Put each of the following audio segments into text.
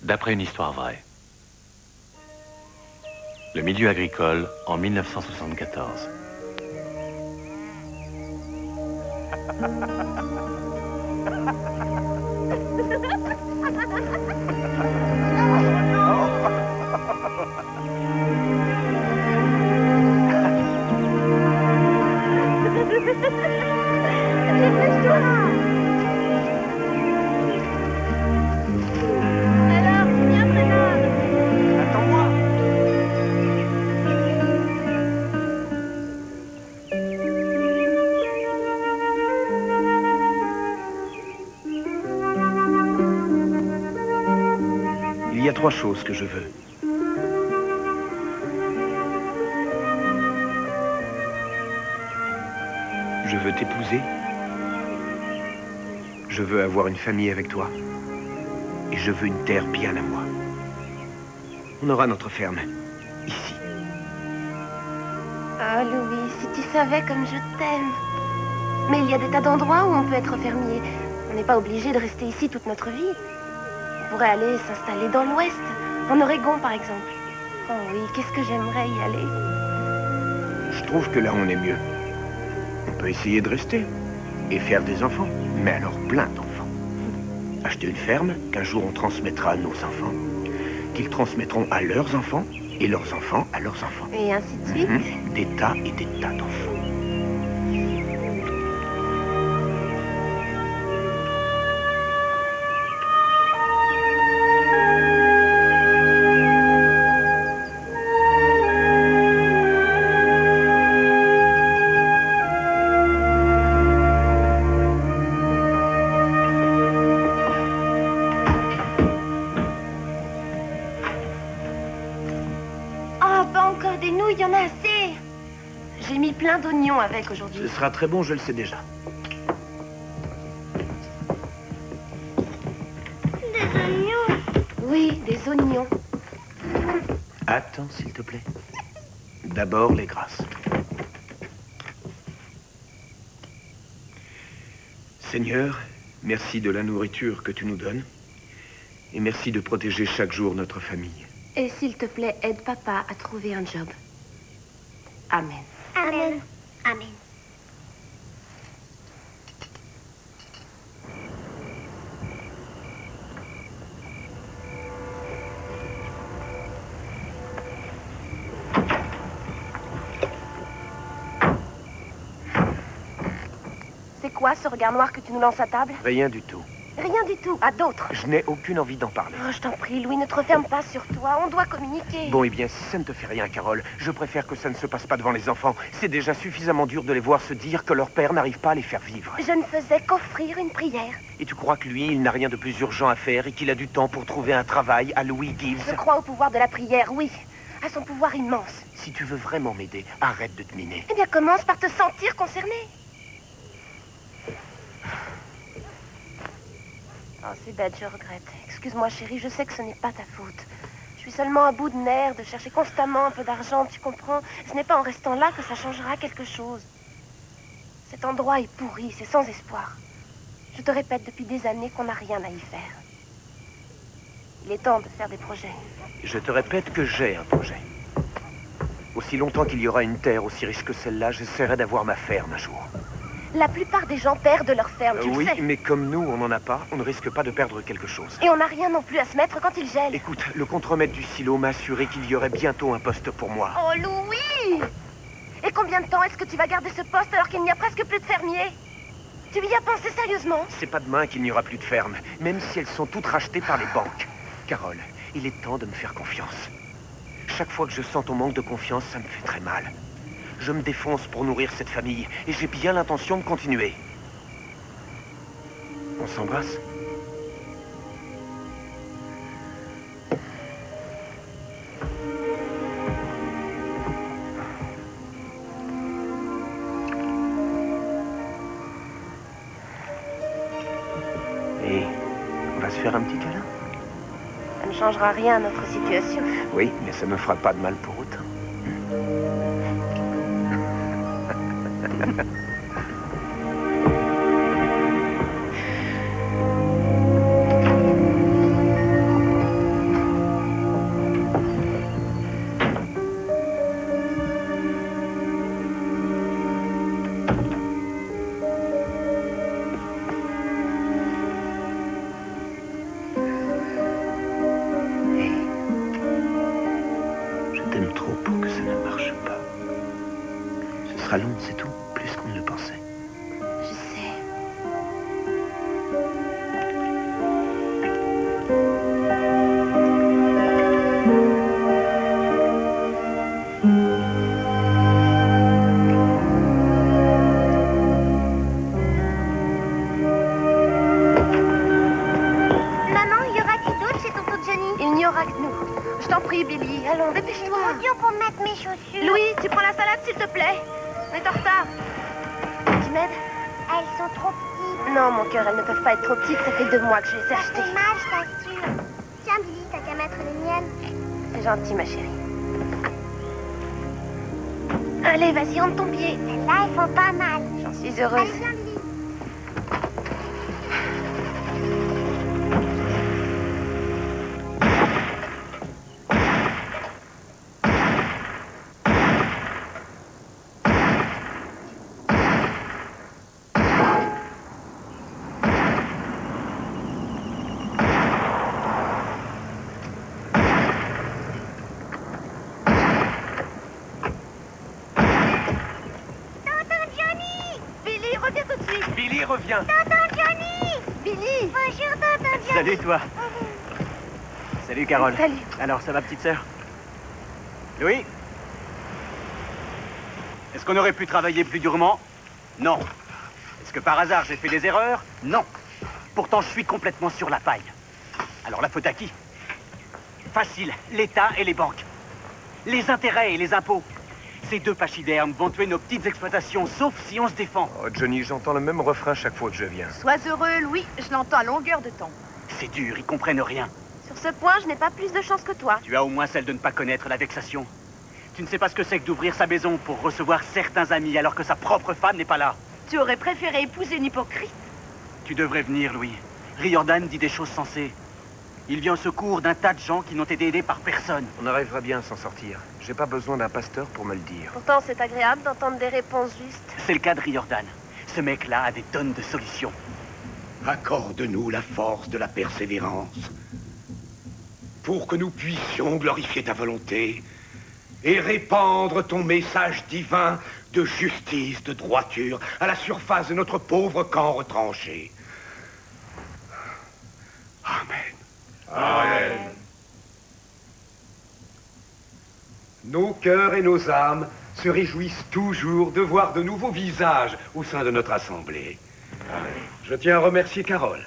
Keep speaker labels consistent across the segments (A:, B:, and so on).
A: D'après une histoire vraie. Le milieu agricole en 1974.
B: Il y a 3 choses que je veux. Je veux t'épouser. Je veux avoir une famille avec toi. Et je veux une terre bien à moi. On aura notre ferme, ici.
C: Oh, Louis, si tu savais comme je t'aime. Mais il y a des tas d'endroits où on peut être fermier. On n'est pas obligé de rester ici toute notre vie. On pourrait aller s'installer dans l'Ouest, en Oregon par exemple. Oh oui, qu'est-ce que j'aimerais y aller.
B: Je trouve que là, on est mieux. On peut essayer de rester et faire des enfants. Mais alors plein d'enfants. Acheter une ferme qu'un jour on transmettra à nos enfants, qu'ils transmettront à leurs enfants et leurs enfants à leurs enfants.
C: Et ainsi de suite.
B: Des tas et des tas d'enfants.
C: Il y en a assez. J'ai mis plein d'oignons avec aujourd'hui.
B: Ce sera très bon, je le sais déjà.
C: Des oignons? Oui, des oignons.
B: Attends, s'il te plaît. D'abord, les grâces. Seigneur, merci de la nourriture que tu nous donnes. Et merci de protéger chaque jour notre famille.
C: Et s'il te plaît, aide papa à trouver un job. Amen.
D: Amen. Amen.
C: C'est quoi ce regard noir que tu nous lances à table?
B: Rien du tout.
C: Rien du tout, à d'autres.
B: Je n'ai aucune envie d'en parler.
C: Oh, je t'en prie, Louis, ne te referme pas sur toi. On doit communiquer.
B: Bon, eh bien, si ça ne te fait rien, Carole, je préfère que ça ne se passe pas devant les enfants. C'est déjà suffisamment dur de les voir se dire que leur père n'arrive pas à les faire vivre.
C: Je ne faisais qu'offrir une prière.
B: Et tu crois que lui, il n'a rien de plus urgent à faire et qu'il a du temps pour trouver un travail à Louis Gibbs?
C: Je crois au pouvoir de la prière, oui. À son pouvoir immense.
B: Si tu veux vraiment m'aider, arrête de te miner.
C: Eh bien, commence par te sentir concerné. Oh, c'est bête, je regrette. Excuse-moi, chérie, je sais que ce n'est pas ta faute. Je suis seulement à bout de nerfs, de chercher constamment un peu d'argent, tu comprends? Ce n'est pas en restant là que ça changera quelque chose. Cet endroit est pourri, c'est sans espoir. Je te répète depuis des années qu'on n'a rien à y faire. Il est temps de faire des projets.
B: Je te répète que j'ai un projet. Aussi longtemps qu'il y aura une terre aussi riche que celle-là, j'essaierai d'avoir ma ferme un jour.
C: La plupart des gens perdent leur ferme, tu
B: Oui,
C: le sais.
B: mais comme nous, on n'en a pas, on ne risque pas de perdre quelque chose.
C: Et on n'a rien non plus à se mettre quand il gèle.
B: Écoute, le contremaître du silo m'a assuré qu'il y aurait bientôt un poste pour moi.
C: Oh, Louis! Et combien de temps est-ce que tu vas garder ce poste alors qu'il n'y a presque plus de fermiers? Tu y as pensé sérieusement?
B: C'est pas demain qu'il n'y aura plus de ferme, même si elles sont toutes rachetées par les banques. Carole, il est temps de me faire confiance. Chaque fois que je sens ton manque de confiance, ça me fait très mal. Je me défonce pour nourrir cette famille, et j'ai bien l'intention de continuer. On s'embrasse? Et on va se faire un petit câlin?
C: Ça ne changera rien à notre situation.
B: Oui, mais ça ne me fera pas de mal pour autant. sera long, c'est tout. Plus qu'on ne le pensait.
C: Je sais.
D: Maman, y aura-t-il d'autres chez tonton Johnny?
C: Il n'y aura que nous. Je t'en prie, Billy. Allons, dépêche-toi.
D: C'est trop dur pour mettre mes chaussures.
C: Louis, tu prends la salade, s'il te plaît. On est en retard. Tu m'aides?
D: Elles sont trop petites.
C: Non, mon cœur, elles ne peuvent pas être trop petites. Ça fait 2 mois que je les ai
D: Ça
C: achetées.
D: fait mal, je t'assure. Tiens, Billy, t'as qu'à mettre les miennes.
C: C'est gentil, ma chérie. Allez, vas-y, rentre ton pied.
D: Celles-là, elles font pas mal.
C: J'en suis heureuse.
D: Allez, viens, Billy. Tonton Johnny!
C: Billy, reviens tout de suite.
B: Billy, reviens.
D: Tonton Johnny!
C: Billy.
D: Bonjour, tonton Johnny.
E: Salut toi. Salut Carole.
C: Salut.
E: Alors, ça va petite sœur? Louis? Est-ce qu'on aurait pu travailler plus durement? Non. Est-ce que par hasard j'ai fait des erreurs? Non. Pourtant, je suis complètement sur la paille. Alors la faute à qui? Facile, l'État et les banques. Les intérêts et les impôts. Ces deux pachydermes vont tuer nos petites exploitations, sauf si on se défend.
B: Oh, Johnny, j'entends le même refrain chaque fois que je viens.
C: Sois heureux, Louis. Je l'entends à longueur de temps.
E: C'est dur, ils comprennent rien.
C: Sur ce point, je n'ai pas plus de chance que toi.
E: Tu as au moins celle de ne pas connaître la vexation. Tu ne sais pas ce que c'est que d'ouvrir sa maison pour recevoir certains amis alors que sa propre femme n'est pas là.
C: Tu aurais préféré épouser une hypocrite.
E: Tu devrais venir, Louis. Riordan dit des choses sensées. Il vient au secours d'un tas de gens qui n'ont été aidés par personne.
B: On arrivera bien à s'en sortir. J'ai pas besoin d'un pasteur pour me le dire.
C: Pourtant, c'est agréable d'entendre des réponses justes.
E: C'est le cas de Riordan. Ce mec-là a des tonnes de solutions.
F: Accorde-nous la force de la persévérance pour que nous puissions glorifier ta volonté et répandre ton message divin de justice, de droiture à la surface de notre pauvre camp retranché. Amen. Amen. Nos cœurs et nos âmes se réjouissent toujours de voir de nouveaux visages au sein de notre assemblée. Je tiens à remercier Carole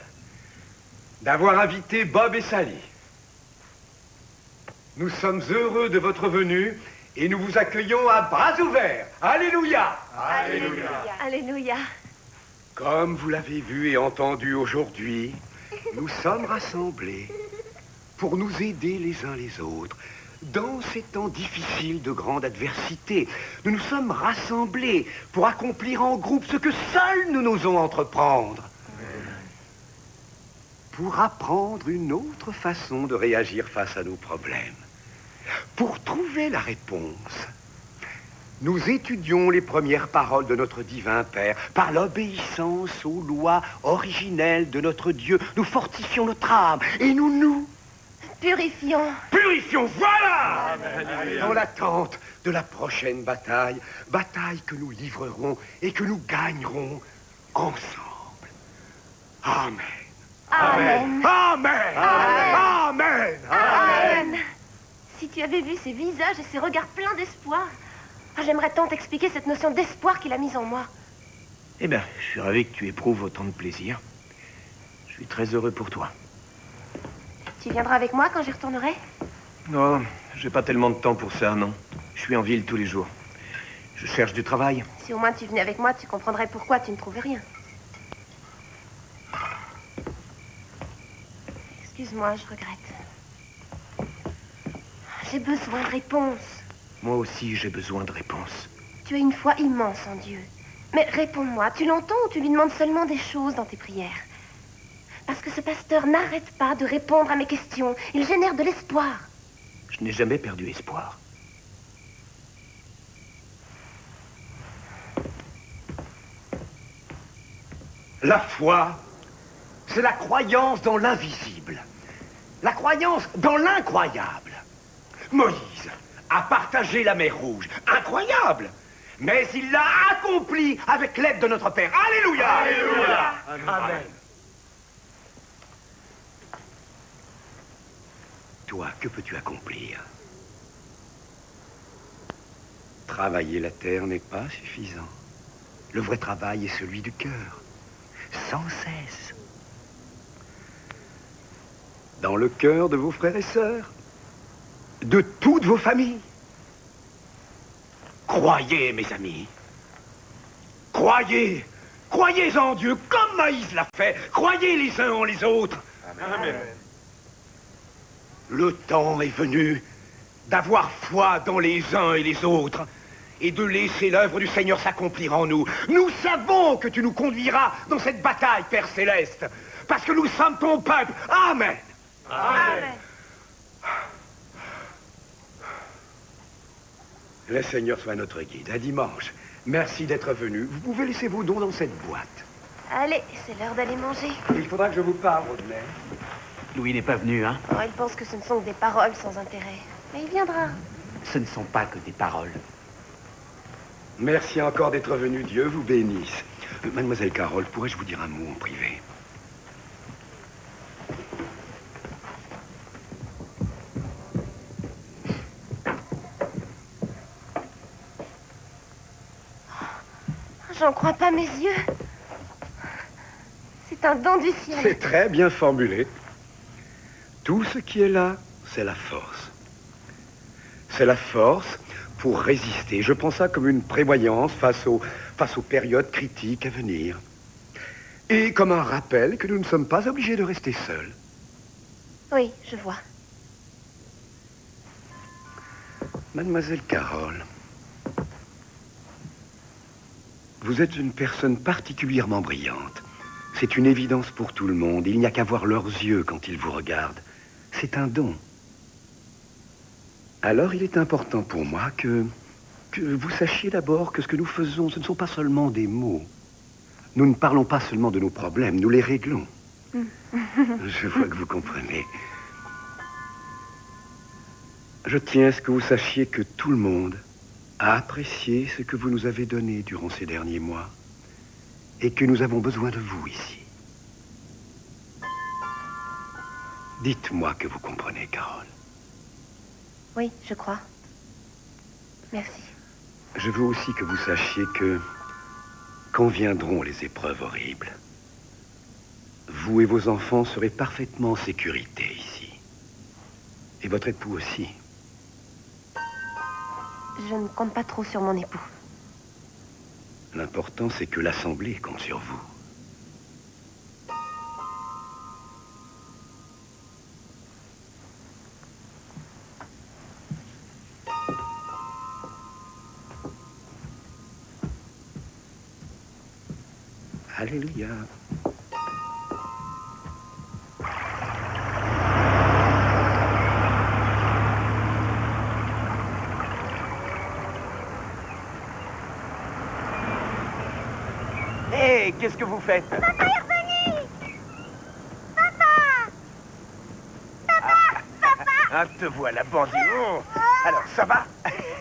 F: d'avoir invité Bob et Sally. Nous sommes heureux de votre venue et nous vous accueillons à bras ouverts. Alléluia!
C: Alléluia. Alléluia.
F: Comme vous l'avez vu et entendu aujourd'hui, nous sommes rassemblés pour nous aider les uns les autres. Dans ces temps difficiles de grande adversité, nous nous sommes rassemblés pour accomplir en groupe ce que seuls nous n'osons entreprendre. Pour apprendre une autre façon de réagir face à nos problèmes. Pour trouver la réponse, nous étudions les premières paroles de notre divin Père. Par l'obéissance aux lois originelles de notre Dieu, nous fortifions notre âme et nous
C: Purifions.
F: purifions. Voilà! Dans l'attente de la prochaine bataille, bataille que nous livrerons et que nous gagnerons ensemble. Amen.
C: Amen.
F: Amen. Amen.
C: Amen. Si tu avais vu ces visages et ces regards pleins d'espoir. Ah, j'aimerais tant t'expliquer cette notion d'espoir qu'il a mise en moi.
B: Eh bien, je suis ravi que tu éprouves autant de plaisir. Je suis très heureux pour toi.
C: Tu viendras avec moi quand j'y retournerai?
B: Non, j'ai pas tellement de temps pour ça, non. Je suis en ville tous les jours. Je cherche du travail.
C: Si au moins tu venais avec moi, tu comprendrais pourquoi tu ne trouvais rien. Excuse-moi, je regrette. J'ai besoin de réponses.
B: Moi aussi, j'ai besoin de réponses.
C: Tu as une foi immense en Dieu. Mais réponds-moi, tu l'entends ou tu lui demandes seulement des choses dans tes prières? Parce que ce pasteur n'arrête pas de répondre à mes questions. Il génère de l'espoir.
B: Je n'ai jamais perdu espoir.
F: La foi, c'est la croyance dans l'invisible. La croyance dans l'incroyable. Moïse a partagé la mer Rouge. Incroyable! mais il l'a accompli avec l'aide de notre Père. Alléluia! Alléluia!
E: Amen.
F: Toi, que peux-tu accomplir? Travailler la terre n'est pas suffisant. Le vrai travail est celui du cœur, sans cesse. Dans le cœur de vos frères et sœurs, de toutes vos familles. Croyez, mes amis. Croyez. Croyez en Dieu, comme Maïs l'a fait. Croyez les uns en les autres.
E: Amen.
F: Le temps est venu d'avoir foi dans les uns et les autres et de laisser l'œuvre du Seigneur s'accomplir en nous. Nous savons que tu nous conduiras dans cette bataille, Père Céleste, parce que nous sommes ton peuple. Amen.
C: Amen.
F: Le Seigneur soit notre guide. À dimanche. Merci d'être venu. Vous pouvez laisser vos dons dans cette boîte.
C: Allez, c'est l'heure d'aller manger.
F: Il faudra que je vous parle, Rodney.
E: Louis n'est pas venu, hein?
C: Oh, il pense que ce ne sont que des paroles sans intérêt. Mais il viendra.
E: Ce ne sont pas que des paroles.
F: Merci encore d'être venu. Dieu vous bénisse. Mademoiselle Carole, pourrais-je vous dire un mot en privé?
C: J'en crois pas mes yeux. C'est un don du ciel.
F: C'est très bien formulé. Tout ce qui est là, c'est la force. C'est la force pour résister. Je prends ça comme une prévoyance face aux périodes critiques à venir. Et comme un rappel que nous ne sommes pas obligés de rester seuls.
C: Oui, je vois.
F: Mademoiselle Carole, vous êtes une personne particulièrement brillante. C'est une évidence pour tout le monde. Il n'y a qu'à voir leurs yeux quand ils vous regardent. C'est un don. Alors il est important pour moi que vous sachiez d'abord que ce que nous faisons, ce ne sont pas seulement des mots. Nous ne parlons pas seulement de nos problèmes, nous les réglons. Je vois que vous comprenez. Je tiens à ce que vous sachiez que tout le monde a apprécié ce que vous nous avez donné durant ces derniers mois et que nous avons besoin de vous ici. Dites-moi que vous comprenez, Carole.
C: Oui, je crois. Merci.
F: Je veux aussi que vous sachiez que, quand viendront les épreuves horribles, vous et vos enfants serez parfaitement en sécurité ici. Et votre époux aussi.
C: Je ne compte pas trop sur mon époux.
F: L'important, c'est que l'Assemblée compte sur vous. Alléluia.
E: Hé, qu'est-ce que vous faites?
D: Papa est revenu! Papa!
B: Ah, te voilà, bandit. Oh. Alors, ça va?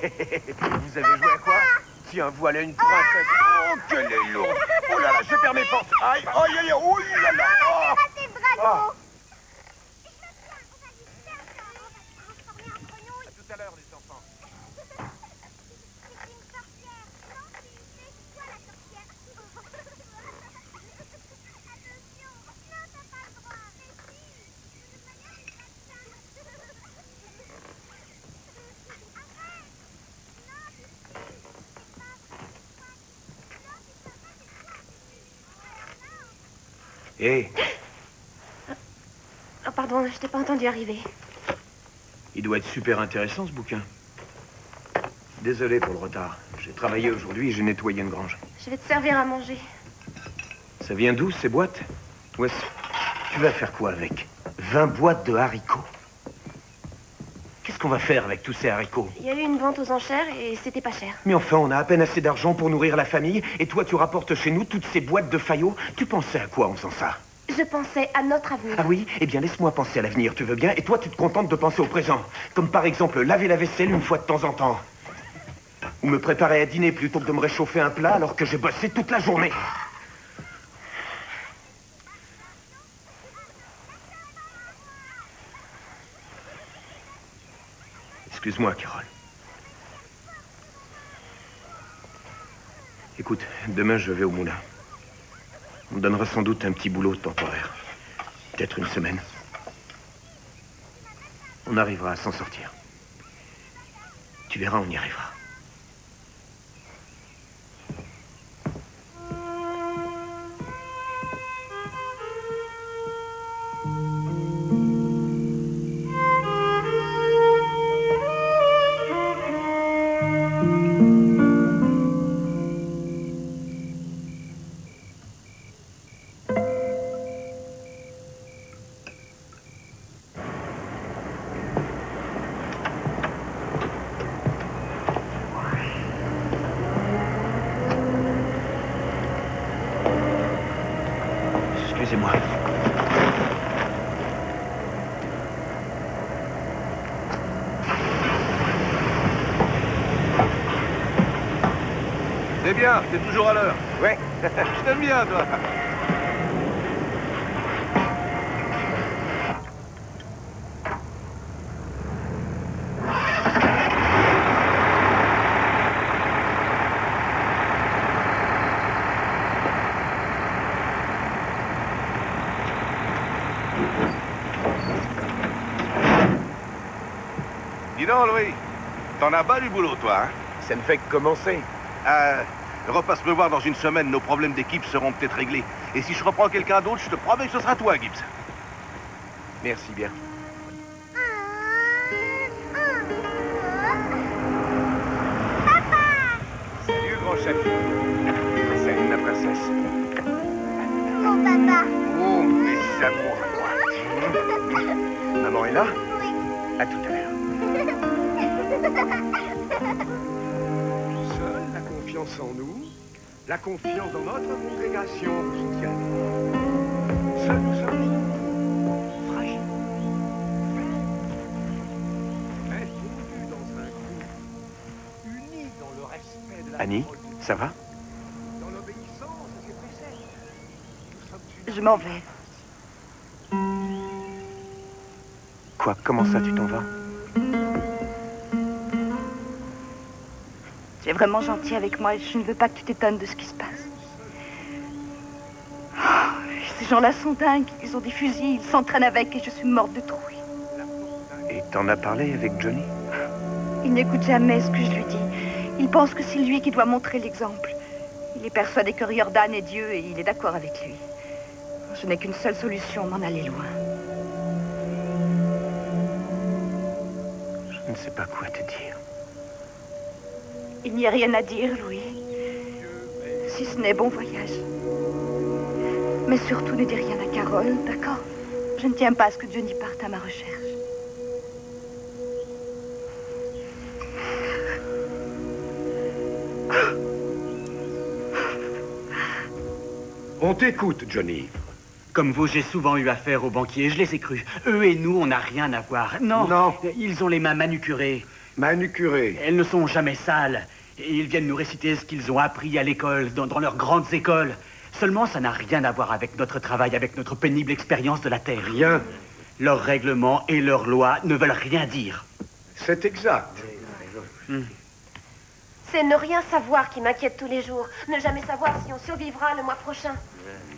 B: Vous avez joué à quoi? Tiens, voilà une princesse. Oh, qu'elle est lourde. Oh là là, je perds mes forces. Aïe, aïe, aïe, oh là là. Oh.
D: Raté le dragon!
B: Oh. À tout à l'heure, les enfants.
D: C'est une sorcière! Non, c'est toi la sorcière! Attention! Non, t'as pas le droit! Mais si! De toute manière, c'est pas ça! Arrête! Non, c'est pas vrai!
B: Hé,
C: Oh, pardon, je t'ai pas entendu arriver.
B: il doit être super intéressant, ce bouquin. Désolé pour le retard. J'ai travaillé aujourd'hui et j'ai nettoyé une grange.
C: Je vais te servir à manger.
B: Ça vient d'où, ces boîtes? Ouais, tu vas faire quoi avec 20 boîtes de haricots? Qu'est-ce qu'on va faire avec tous ces haricots?
C: Il y a eu une vente aux enchères et c'était pas cher.
B: Mais enfin, on a à peine assez d'argent pour nourrir la famille, et toi, tu rapportes chez nous toutes ces boîtes de faillots. Tu pensais à quoi en faisant ça?
C: Je pensais à notre avenir.
B: Ah oui? Eh bien, laisse-moi penser à l'avenir, tu veux bien? Et toi, tu te contentes de penser au présent. Comme par exemple, laver la vaisselle une fois de temps en temps. Ou me préparer à dîner plutôt que de me réchauffer un plat alors que j'ai bossé toute la journée. Excuse-moi, Carole. Écoute, demain je vais au moulin. On me donnera sans doute un petit boulot temporaire. Peut-être une semaine. On arrivera à s'en sortir. Tu verras, on y arrivera. Excusez-moi.
G: C'est bien, t'es toujours à l'heure.
B: Ouais.
G: Je t'aime bien, toi. Dis donc, Louis, t'en as bas du boulot, toi, hein?
B: Ça ne fait que commencer.
G: Repasse me voir dans une semaine, nos problèmes d'équipe seront peut-être réglés. Et si je reprends quelqu'un d'autre, je te promets que ce sera toi, Gibbs.
B: Merci bien. Salut, grand chef. Salut, ma princesse.
D: Mon papa.
B: Oh, mes amours à moi. Maman est là? À tout à l'heure.
F: Seule la confiance en nous, la confiance dans notre congrégation vous soutiennent. Seuls nous sommes fragiles. Mais fondus dans un groupe, unis dans le respect de la
B: Annie,
F: parole de Dieu,
B: ça va?
F: dans l'obéissance à ses préceptes. Nous sommes unis.
C: Je m'en vais.
B: Quoi? Comment ça, tu t'en vas?
C: Tu es vraiment gentil avec moi et je ne veux pas que tu t'étonnes de ce qui se passe. Oh, ces gens-là sont dingues. Ils ont des fusils, ils s'entraînent avec et je suis morte de trouille.
B: Et t'en as parlé avec Johnny?
C: Il n'écoute jamais ce que je lui dis. Il pense que c'est lui qui doit montrer l'exemple. Il est persuadé que Riordan est Dieu et il est d'accord avec lui. Je n'ai qu'une seule solution, m'en aller loin.
B: Je ne sais pas quoi te dire.
C: Il n'y a rien à dire, Louis. Si ce n'est bon voyage. Mais surtout, ne dis rien à Carole, d'accord? Je ne tiens pas à ce que Johnny parte à ma recherche.
F: On t'écoute, Johnny.
E: Comme vous, j'ai souvent eu affaire aux banquiers, je les ai crus. Eux et nous, on n'a rien à voir. Non,
F: Non.
E: Ils ont les mains manucurées.
F: Manucuré.
E: Elles ne sont jamais sales. Et ils viennent nous réciter ce qu'ils ont appris à l'école, dans leurs grandes écoles. Seulement, ça n'a rien à voir avec notre travail, avec notre pénible expérience de la Terre.
F: Rien.
E: Leurs règlements et leurs lois ne veulent rien dire.
F: C'est exact.
C: C'est ne rien savoir qui m'inquiète tous les jours. Ne jamais savoir si on survivra le mois prochain.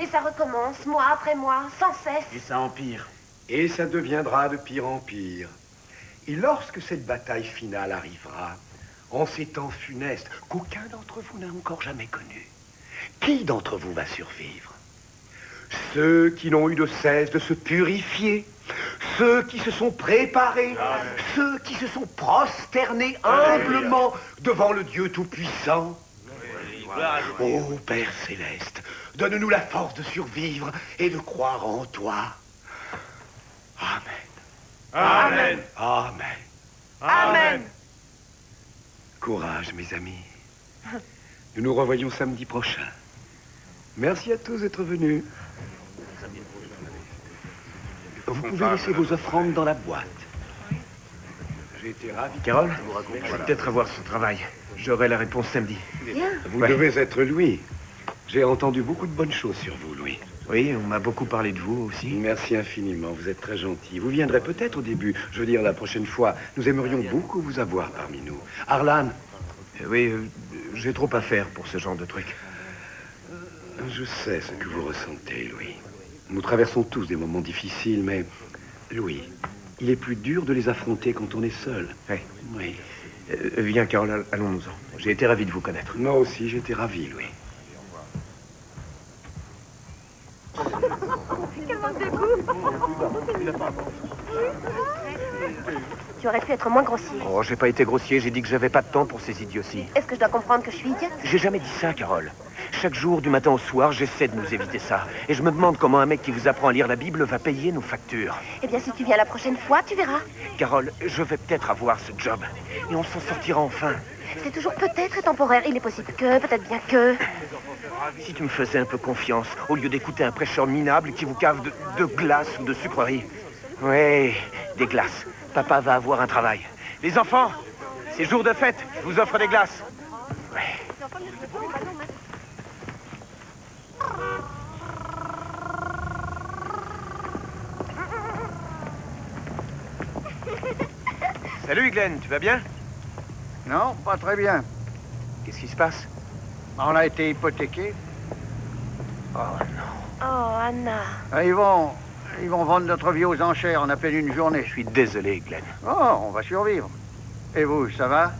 C: Et ça recommence, mois après mois, sans cesse.
E: Et ça empire.
F: Et ça deviendra de pire en pire. Et lorsque cette bataille finale arrivera, en ces temps funestes qu'aucun d'entre vous n'a encore jamais connus, qui d'entre vous va survivre? Ceux qui n'ont eu de cesse de se purifier, ceux qui se sont préparés, ceux qui se sont prosternés humblement devant le Dieu Tout-Puissant. Ô Père Céleste, donne-nous la force de survivre et de croire en toi. Amen.
G: Amen.
F: Amen.
C: Amen.
F: Courage, mes amis. Nous nous revoyons samedi prochain. Merci à tous d'être venus. Vous pouvez laisser vos offrandes dans la boîte. J'ai été ravi.
B: Carole, je vais peut-être avoir ce travail. J'aurai la réponse samedi.
C: Bien.
F: Vous
B: Ouais.
F: devez être Louis. J'ai entendu beaucoup de bonnes choses sur vous, Louis.
B: Oui, on m'a beaucoup parlé de vous aussi.
F: Merci infiniment, vous êtes très gentil. Vous viendrez peut-être au début. Je veux dire, la prochaine fois, nous aimerions beaucoup vous avoir parmi nous. Arlan,
B: Oui, j'ai trop à faire pour ce genre de truc.
F: je sais ce que vous ressentez, Louis. Nous traversons tous des moments difficiles, mais... Louis, il est plus dur de les affronter quand on est seul.
B: Oui.
F: Oui.
B: Viens, Carole, allons-nous-en. J'ai été ravi de vous connaître.
F: Moi aussi, j'étais ravi, Louis.
C: Tu aurais pu être moins grossier.
B: Oh, j'ai pas été grossier, j'ai dit que j'avais pas de temps pour ces idioties.
C: Est-ce que je dois comprendre que je suis idiote?
B: J'ai jamais dit ça, Carole. Chaque jour, du matin au soir, j'essaie de nous éviter ça. Et je me demande comment un mec qui vous apprend à lire la Bible va payer nos factures.
C: Eh bien, si tu viens la prochaine fois, tu verras.
B: Carole, je vais peut-être avoir ce job. Et on s'en sortira enfin.
C: C'est toujours peut-être temporaire. Il est possible que, peut-être bien que...
B: Si tu me faisais un peu confiance, au lieu d'écouter un prêcheur minable qui vous cave de glace ou de sucreries. Oui, des glaces. Papa va avoir un travail. Les enfants, c'est jour de fête. Je vous offre des glaces. Ouais. Salut Glenn, tu vas bien?
H: Non, pas très bien.
B: Qu'est-ce qui se passe?
H: On a été hypothéqués.
B: Oh non.
C: Oh, Anna.
H: Ils vont vendre notre vie aux enchères en à peine une journée.
B: Je suis désolé, Glenn.
H: Oh, on va survivre. Et vous, ça va?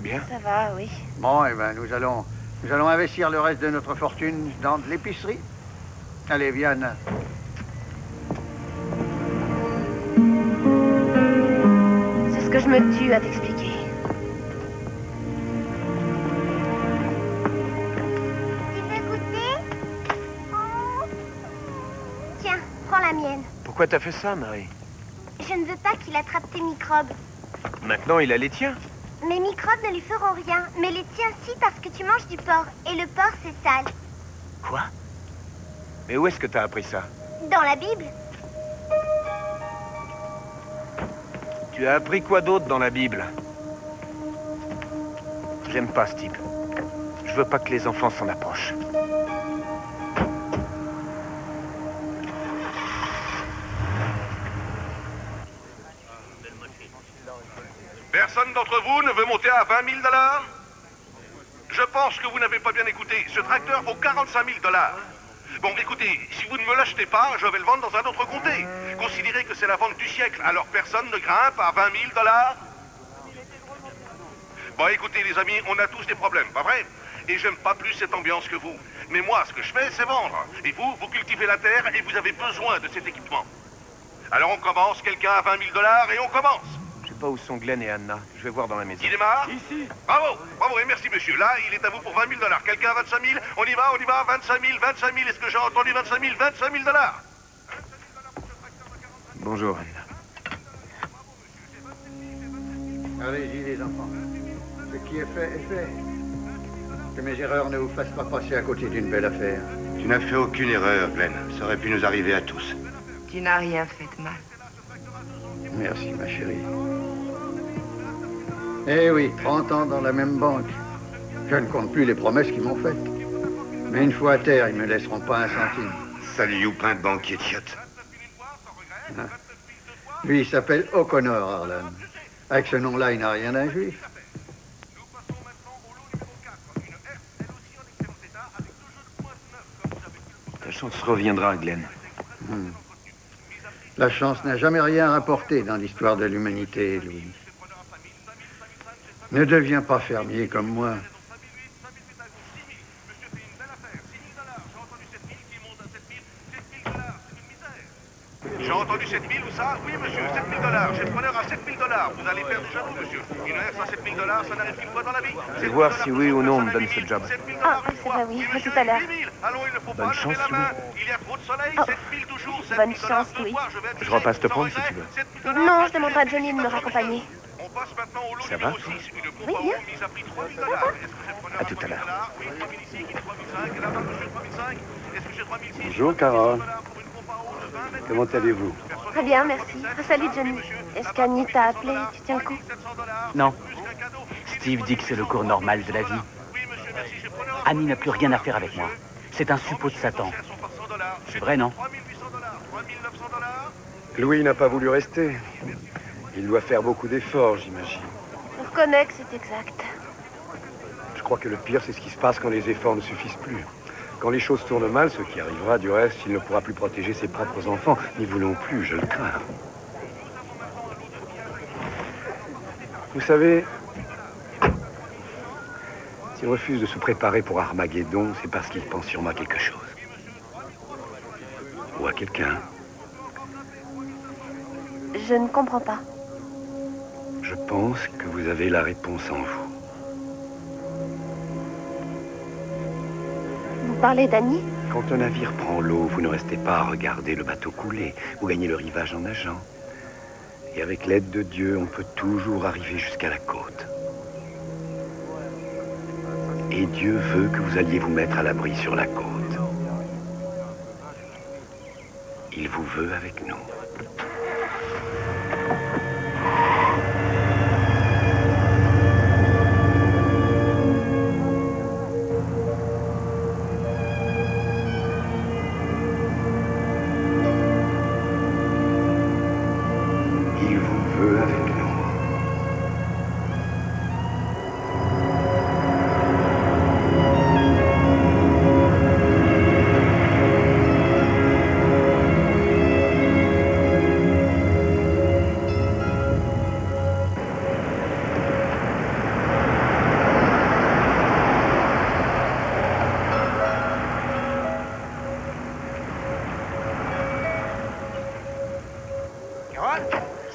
B: Bien.
C: Ça va, oui.
H: Bon, eh ben, nous allons investir le reste de notre fortune dans de l'épicerie. Allez, viens, Anna.
C: C'est ce que je me tue à t'expliquer.
D: Tu veux goûter? Oh. Tiens, prends la mienne.
B: Pourquoi t'as fait ça, Marie?
D: Je ne veux pas qu'il attrape tes microbes.
B: Maintenant, il a les tiens.
D: Mes microbes ne lui feront rien, mais les tiens si parce que tu manges du porc. Et le porc, c'est sale.
B: Quoi? Mais où est-ce que t'as appris ça?
D: Dans la Bible?
B: Tu as appris quoi d'autre dans la Bible? J'aime pas ce type. Je veux pas que les enfants s'en approchent.
G: Personne d'entre vous ne veut monter à 20 000 $? Je pense que vous n'avez pas bien écouté. Ce tracteur vaut 45 000 $. Bon, écoutez, si vous ne me l'achetez pas, je vais le vendre dans un autre comté. Considérez que c'est la vente du siècle, alors personne ne grimpe à 20 000 $. Bon, écoutez, les amis, on a tous des problèmes, pas vrai? Et j'aime pas plus cette ambiance que vous. Mais moi, ce que je fais, c'est vendre. Et vous, vous cultivez la terre et vous avez besoin de cet équipement. Alors on commence, quelqu'un à 20 000 $ et on commence.
B: Je sais pas où sont Glenn et Anna. Je vais voir dans la maison.
G: Il démarre? Ici. Bravo, bravo et merci monsieur. Là, il est à vous pour 20 000 $. Quelqu'un à 25 000? On y va, 25 000, 25 000. Est-ce que j'ai entendu 25 000, 25 000 $?
B: Bonjour, Anna.
H: Allez-y, les enfants. Ce qui est fait est fait. Que mes erreurs ne vous fassent pas passer à côté d'une belle affaire.
I: Tu n'as fait aucune erreur, Glenn. Ça aurait pu nous arriver à tous.
J: Tu n'as rien fait de mal.
H: Merci, ma chérie. Eh oui, 30 ans dans la même banque. Je ne compte plus les promesses qu'ils m'ont faites. Mais une fois à terre, ils ne me laisseront pas un centime.
I: Salut, Youpin de banquier tiotte.
H: Lui, il s'appelle O'Connor, Harlan. Avec ce nom-là, il n'a rien d'un juif.
B: Ta chance reviendra, Glenn.
H: La chance n'a jamais rien rapporté dans l'histoire de l'humanité, Louis. Ne deviens pas fermier comme moi.
G: J'ai entendu 7 000 ou ça? Oui monsieur, 7 000 $. J'ai preneur à 7 000 $. Vous allez perdre du jaloux, monsieur. Une herse à 7 000 $, ça n'arrive qu'une fois dans la vie.
B: Je vais voir si oui ou non on me donne ce job.
C: Ah, c'est vrai, oui. À tout à l'heure.
G: Allons, il ne faut
B: Bonne
G: pas
B: chance,
G: lever la main.
B: Louis.
G: Il y a trop de soleil,
C: Oh.
G: 7 000 toujours, 7 000
C: Bonne
G: $
C: chance,
G: ce
C: Louis.
G: soir, je vais abuser.
B: Je repasse te prendre,
G: Sans
B: si tu veux.
G: regret, 7 000 $.
C: Non, je demanderai à Johnny de me raccompagner.
G: On passe maintenant au lot
B: Ça
G: numéro
B: va,
G: 6.
B: toi?
G: Une pompe
C: Oui,
G: à
C: bien.
G: eau mise à prix 3 000 $. Est-ce que j'ai preneur
B: À tout à
G: 3 000
B: l'heure.
G: $? Oui, 3 000 ici, qui est 3 500. Là-bas, monsieur, 3 500. Est-ce que j'ai 3 600?
F: Bonjour, Carole.
G: pour une pompe à eau de 20 mètres
F: Comment allez-vous?
G: Personne
C: Très bien, merci. Salut, Johnny. Est-ce qu'Annie t'a appelé? Tu tiens le coup?
E: Non. Steve dit que c'est le cours normal de la vie. Annie n'a plus rien à faire avec moi. C'est un suppôt de Satan. C'est vrai, non?
F: Louis n'a pas voulu rester. Il doit faire beaucoup d'efforts, j'imagine.
C: Je reconnais que c'est exact.
F: Je crois que le pire, c'est ce qui se passe quand les efforts ne suffisent plus. Quand les choses tournent mal, ce qui arrivera, du reste, il ne pourra plus protéger ses propres enfants. Ni vous non plus, je le crains. Vous savez, s'il refuse de se préparer pour Armageddon, c'est parce qu'il pense sûrement à quelque chose. Ou à quelqu'un.
C: Je ne comprends pas.
F: Je pense que vous avez la réponse en vous.
C: Vous parlez d'Annie?
F: Quand un navire prend l'eau, vous ne restez pas à regarder le bateau couler. Vous gagnez le rivage en nageant. Et avec l'aide de Dieu, on peut toujours arriver jusqu'à la côte. Et Dieu veut que vous alliez vous mettre à l'abri sur la côte. Il vous veut avec nous.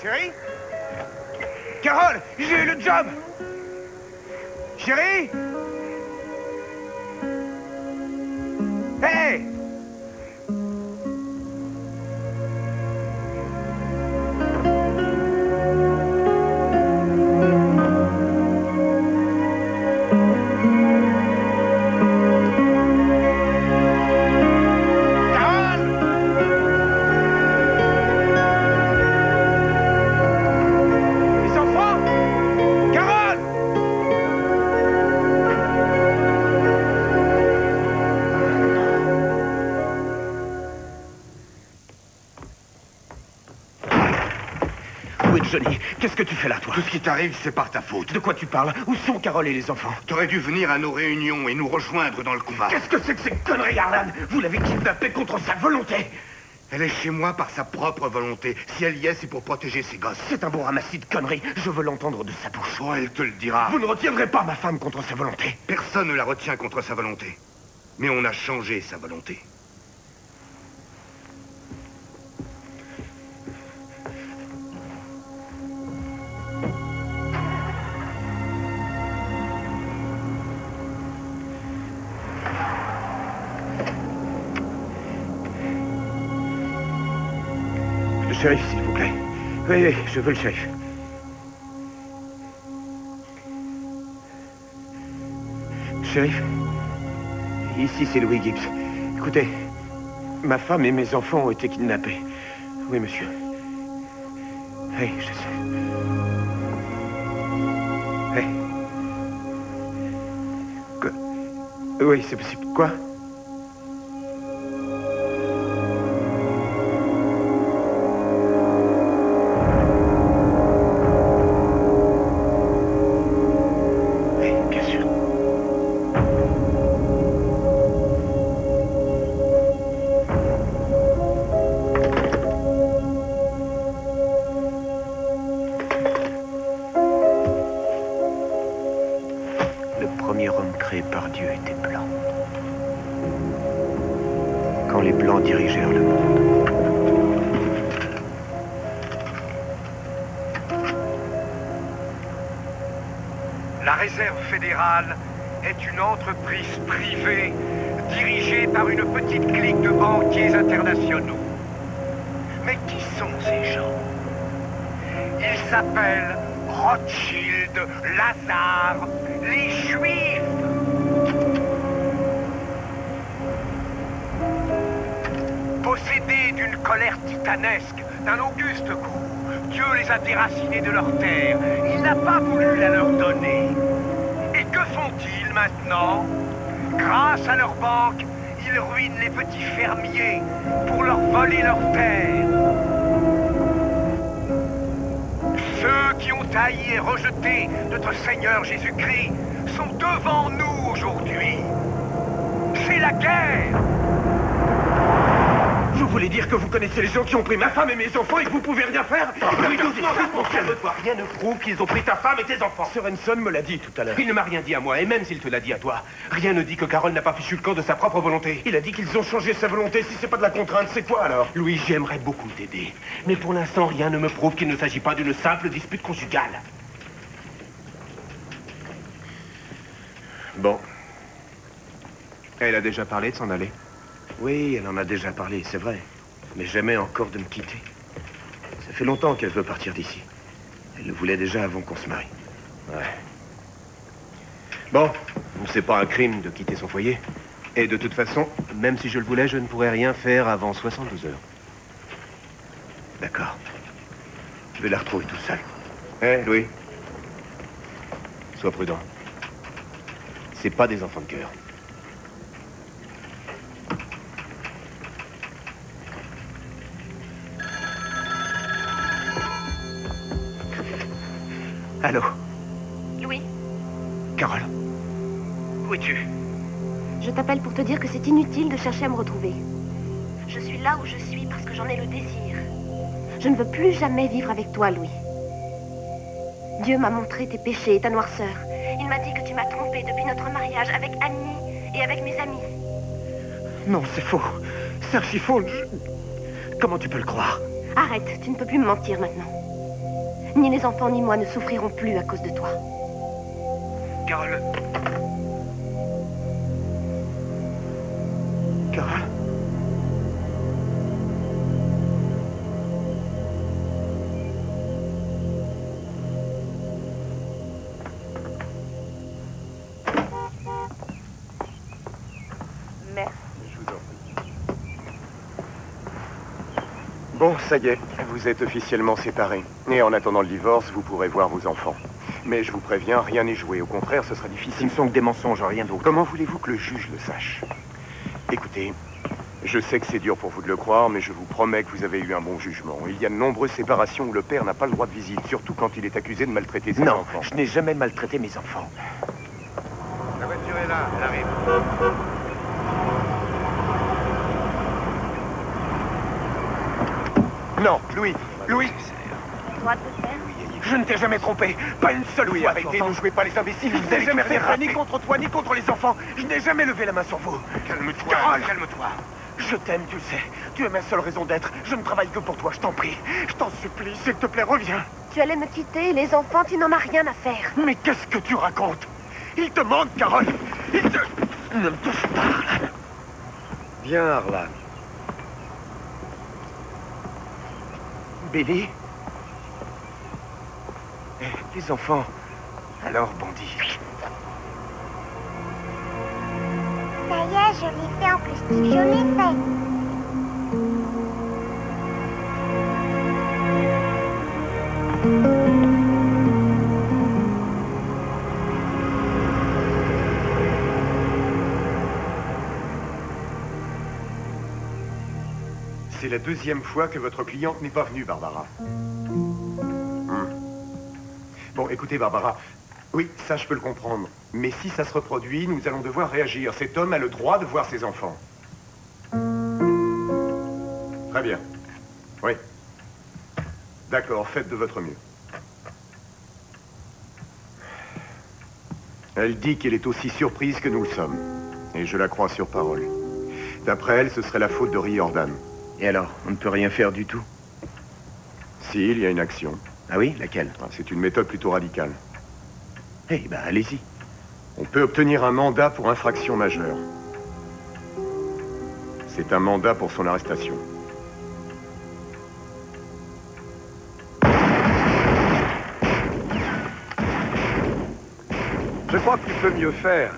B: Chérie? Carole, j'ai eu le job! Chérie? Hey!
K: Johnny, qu'est-ce que tu fais là, toi?
I: Tout ce qui t'arrive, c'est par ta faute.
K: De quoi tu parles? Où sont Carole et les enfants?
I: T'aurais dû venir à nos réunions et nous rejoindre dans le combat.
K: Qu'est-ce que c'est que ces conneries, Harlan? Vous l'avez kidnappée contre sa volonté.
I: Elle est chez moi par sa propre volonté. Si elle y est, c'est pour protéger ses gosses.
K: C'est un bon ramassis de conneries. Je veux l'entendre de sa bouche.
I: Oh, elle te le dira.
K: Vous ne retiendrez pas ma femme contre sa volonté.
I: Personne ne la retient contre sa volonté. Mais on a changé sa volonté.
B: Le shérif, s'il vous plaît. Oui, oui, je veux le shérif. Shérif, ici c'est Louis Gibbs. Écoutez, ma femme et mes enfants ont été kidnappés. Oui, monsieur. Oui, je sais. Oui. Quoi? Oui, c'est possible. Quoi? Quand les Blancs dirigèrent le monde.
F: La Réserve fédérale est une entreprise privée dirigée par une petite clique de banquiers internationaux. Mais qui sont ces gens? Ils s'appellent Rothschild, Lazare, les Juifs. Possédés d'une colère titanesque, d'un auguste coup. Dieu les a déracinés de leur terre. Il n'a pas voulu la leur donner. Et que font-ils maintenant? Grâce à leur banque, ils ruinent les petits fermiers pour leur voler leur terre. Ceux qui ont haï et rejeté notre Seigneur Jésus-Christ sont devant nous aujourd'hui. C'est la guerre!
K: Vous voulez dire que vous connaissez les gens qui ont pris ma femme et mes enfants et que vous pouvez rien faire?
I: Oui, doucement, calme-toi. Rien ne prouve qu'ils ont pris ta femme et tes enfants.
K: Sorenson me l'a dit tout à l'heure.
I: Il ne m'a rien dit à moi, et même s'il te l'a dit à toi, rien ne dit que Carole n'a pas fichu le camp de sa propre volonté.
K: Il a dit qu'ils ont changé sa volonté. Si c'est pas de la contrainte, c'est quoi alors?
I: Louis, j'aimerais beaucoup t'aider. Mais pour l'instant, rien ne me prouve qu'il ne s'agit pas d'une simple dispute conjugale.
B: Bon.
L: Elle a déjà parlé de s'en aller?
B: Oui, elle en a déjà parlé, c'est vrai. Mais jamais encore de me quitter. Ça fait longtemps qu'elle veut partir d'ici. Elle le voulait déjà avant qu'on se marie.
L: Ouais. Bon, c'est pas un crime de quitter son foyer. Et de toute façon, même si je le voulais, je ne pourrais rien faire avant 72 heures.
B: D'accord. Je vais la retrouver tout seul.
L: Hé, Louis. Sois prudent. C'est pas des enfants de cœur.
B: Allô?
C: Louis,
B: Carole? Où es-tu?
C: je t'appelle pour te dire que c'est inutile de chercher à me retrouver. Je suis là où je suis parce que j'en ai le désir. Je ne veux plus jamais vivre avec toi, Louis. Dieu m'a montré tes péchés et ta noirceur. Il m'a dit que tu m'as trompé depuis notre mariage avec Annie et avec mes amis.
K: Non, c'est faux. C'est archi faux. Comment tu peux le croire?
C: Arrête, tu ne peux plus me mentir maintenant. Ni les enfants ni moi ne souffriront plus à cause de toi.
B: Carole?
K: Carole?
C: Merci.
L: Je vous en prie.
M: Bon, ça y est, vous êtes officiellement séparés. Et en attendant le divorce, vous pourrez voir vos enfants. Mais je vous préviens, rien n'est joué. Au contraire, ce sera difficile.
B: Ce ne sont que des mensonges, rien d'autre.
M: Comment voulez-vous que le juge le sache? Écoutez, je sais que c'est dur pour vous de le croire, mais je vous promets que vous avez eu un bon jugement. Il y a de nombreuses séparations où le père n'a pas le droit de visite, surtout quand il est accusé de maltraiter ses
B: Non,
M: enfants.
B: je n'ai jamais maltraité mes enfants.
H: La voiture est là, elle arrive.
K: Non, Louis, Louis,
C: Droit de faire.
K: je ne t'ai jamais trompé. Pas une seule fois. Arrêtez, ne jouez pas les imbéciles. Je n'ai jamais fait ça, ni contre toi, ni contre les enfants. Je n'ai jamais levé la main sur vous.
I: Calme-toi,
K: Carole,
I: calme-toi.
K: je t'aime, tu le sais. Tu es ma seule raison d'être. Je ne travaille que pour toi, je t'en prie. Je t'en supplie, s'il te plaît, reviens.
C: Tu allais me quitter et les enfants, tu n'en as rien à faire.
K: Mais qu'est-ce que tu racontes? Il te manque, Carole. Il te... Ne me touche pas, Arlan.
F: Viens, Arlan.
K: Billy? Les enfants. Alors, bandit.
D: Ça y est, je l'ai fait en plastique, je l'ai fait.
M: C'est la deuxième fois que votre cliente n'est pas venue, Barbara. Bon, écoutez, Barbara. Oui, ça, je peux le comprendre. Mais si ça se reproduit, nous allons devoir réagir. Cet homme a le droit de voir ses enfants. Très bien. Oui. D'accord, faites de votre mieux. Elle dit qu'elle est aussi surprise que nous le sommes. Et je la crois sur parole. D'après elle, ce serait la faute de Riordan.
B: Et alors, on ne peut rien faire du tout?
M: Si, il y a une action.
B: Ah oui? Laquelle?
M: C'est une méthode plutôt radicale.
B: Eh ben, allez-y.
M: On peut obtenir un mandat pour infraction majeure. C'est un mandat pour son arrestation.
F: Je crois que tu peux mieux faire.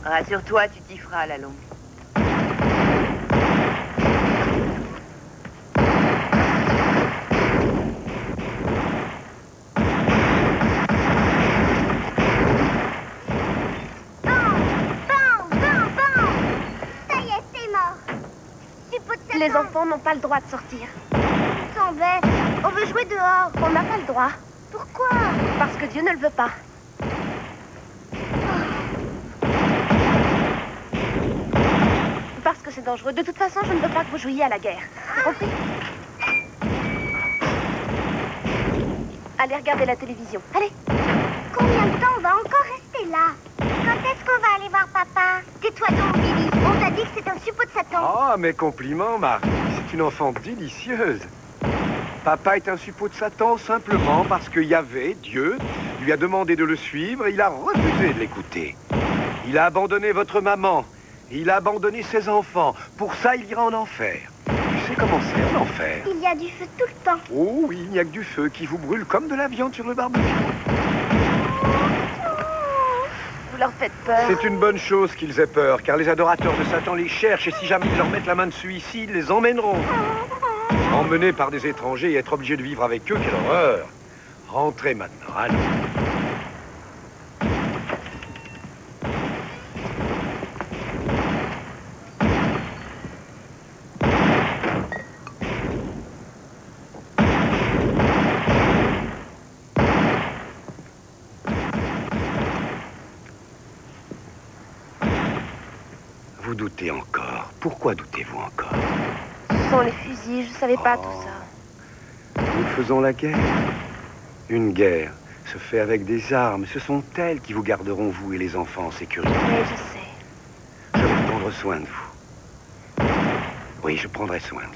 J: Rassure-toi, tu t'y feras à la longue.
C: Les enfants n'ont pas le droit de sortir.
D: Ils sont bêtes. On veut jouer dehors.
C: On n'a pas le droit.
D: Pourquoi?
C: Parce que Dieu ne le veut pas. Parce que c'est dangereux. De toute façon, je ne veux pas que vous jouiez à la guerre. Vous compris? Allez, regardez la télévision. Allez.
D: Combien de temps on va encore rester là? Quand est-ce qu'on va aller voir papa? Tais-toi donc, Billy. On t'a dit que c'est un suppôt de Satan.
F: Ah, mes compliments, Marie. C'est une enfant délicieuse. Papa est un suppôt de Satan simplement parce que Yahvé, Dieu, lui a demandé de le suivre et il a refusé de l'écouter. Il a abandonné votre maman. Il a abandonné ses enfants. Pour ça, il ira en enfer. Tu sais comment c'est, en enfer?
D: Il y a du feu tout le temps.
F: Oh oui, il n'y a que du feu qui vous brûle comme de la viande sur le barbecue.
C: Vous leur faites peur.
F: C'est une bonne chose qu'ils aient peur, car les adorateurs de Satan les cherchent et si jamais ils leur mettent la main dessus ici, ils les emmèneront. Emmenés par des étrangers et être obligés de vivre avec eux, quelle horreur. Rentrez maintenant, allons. Vous doutez encore. Pourquoi doutez-vous encore?
C: Ce sont les fusils, je savais pas tout ça.
F: Nous faisons la guerre. Une guerre se fait avec des armes. Ce sont elles qui vous garderont, vous et les enfants, en sécurité.
C: Oui, je sais.
F: Je vais prendre soin de vous. Oui, je prendrai soin de vous.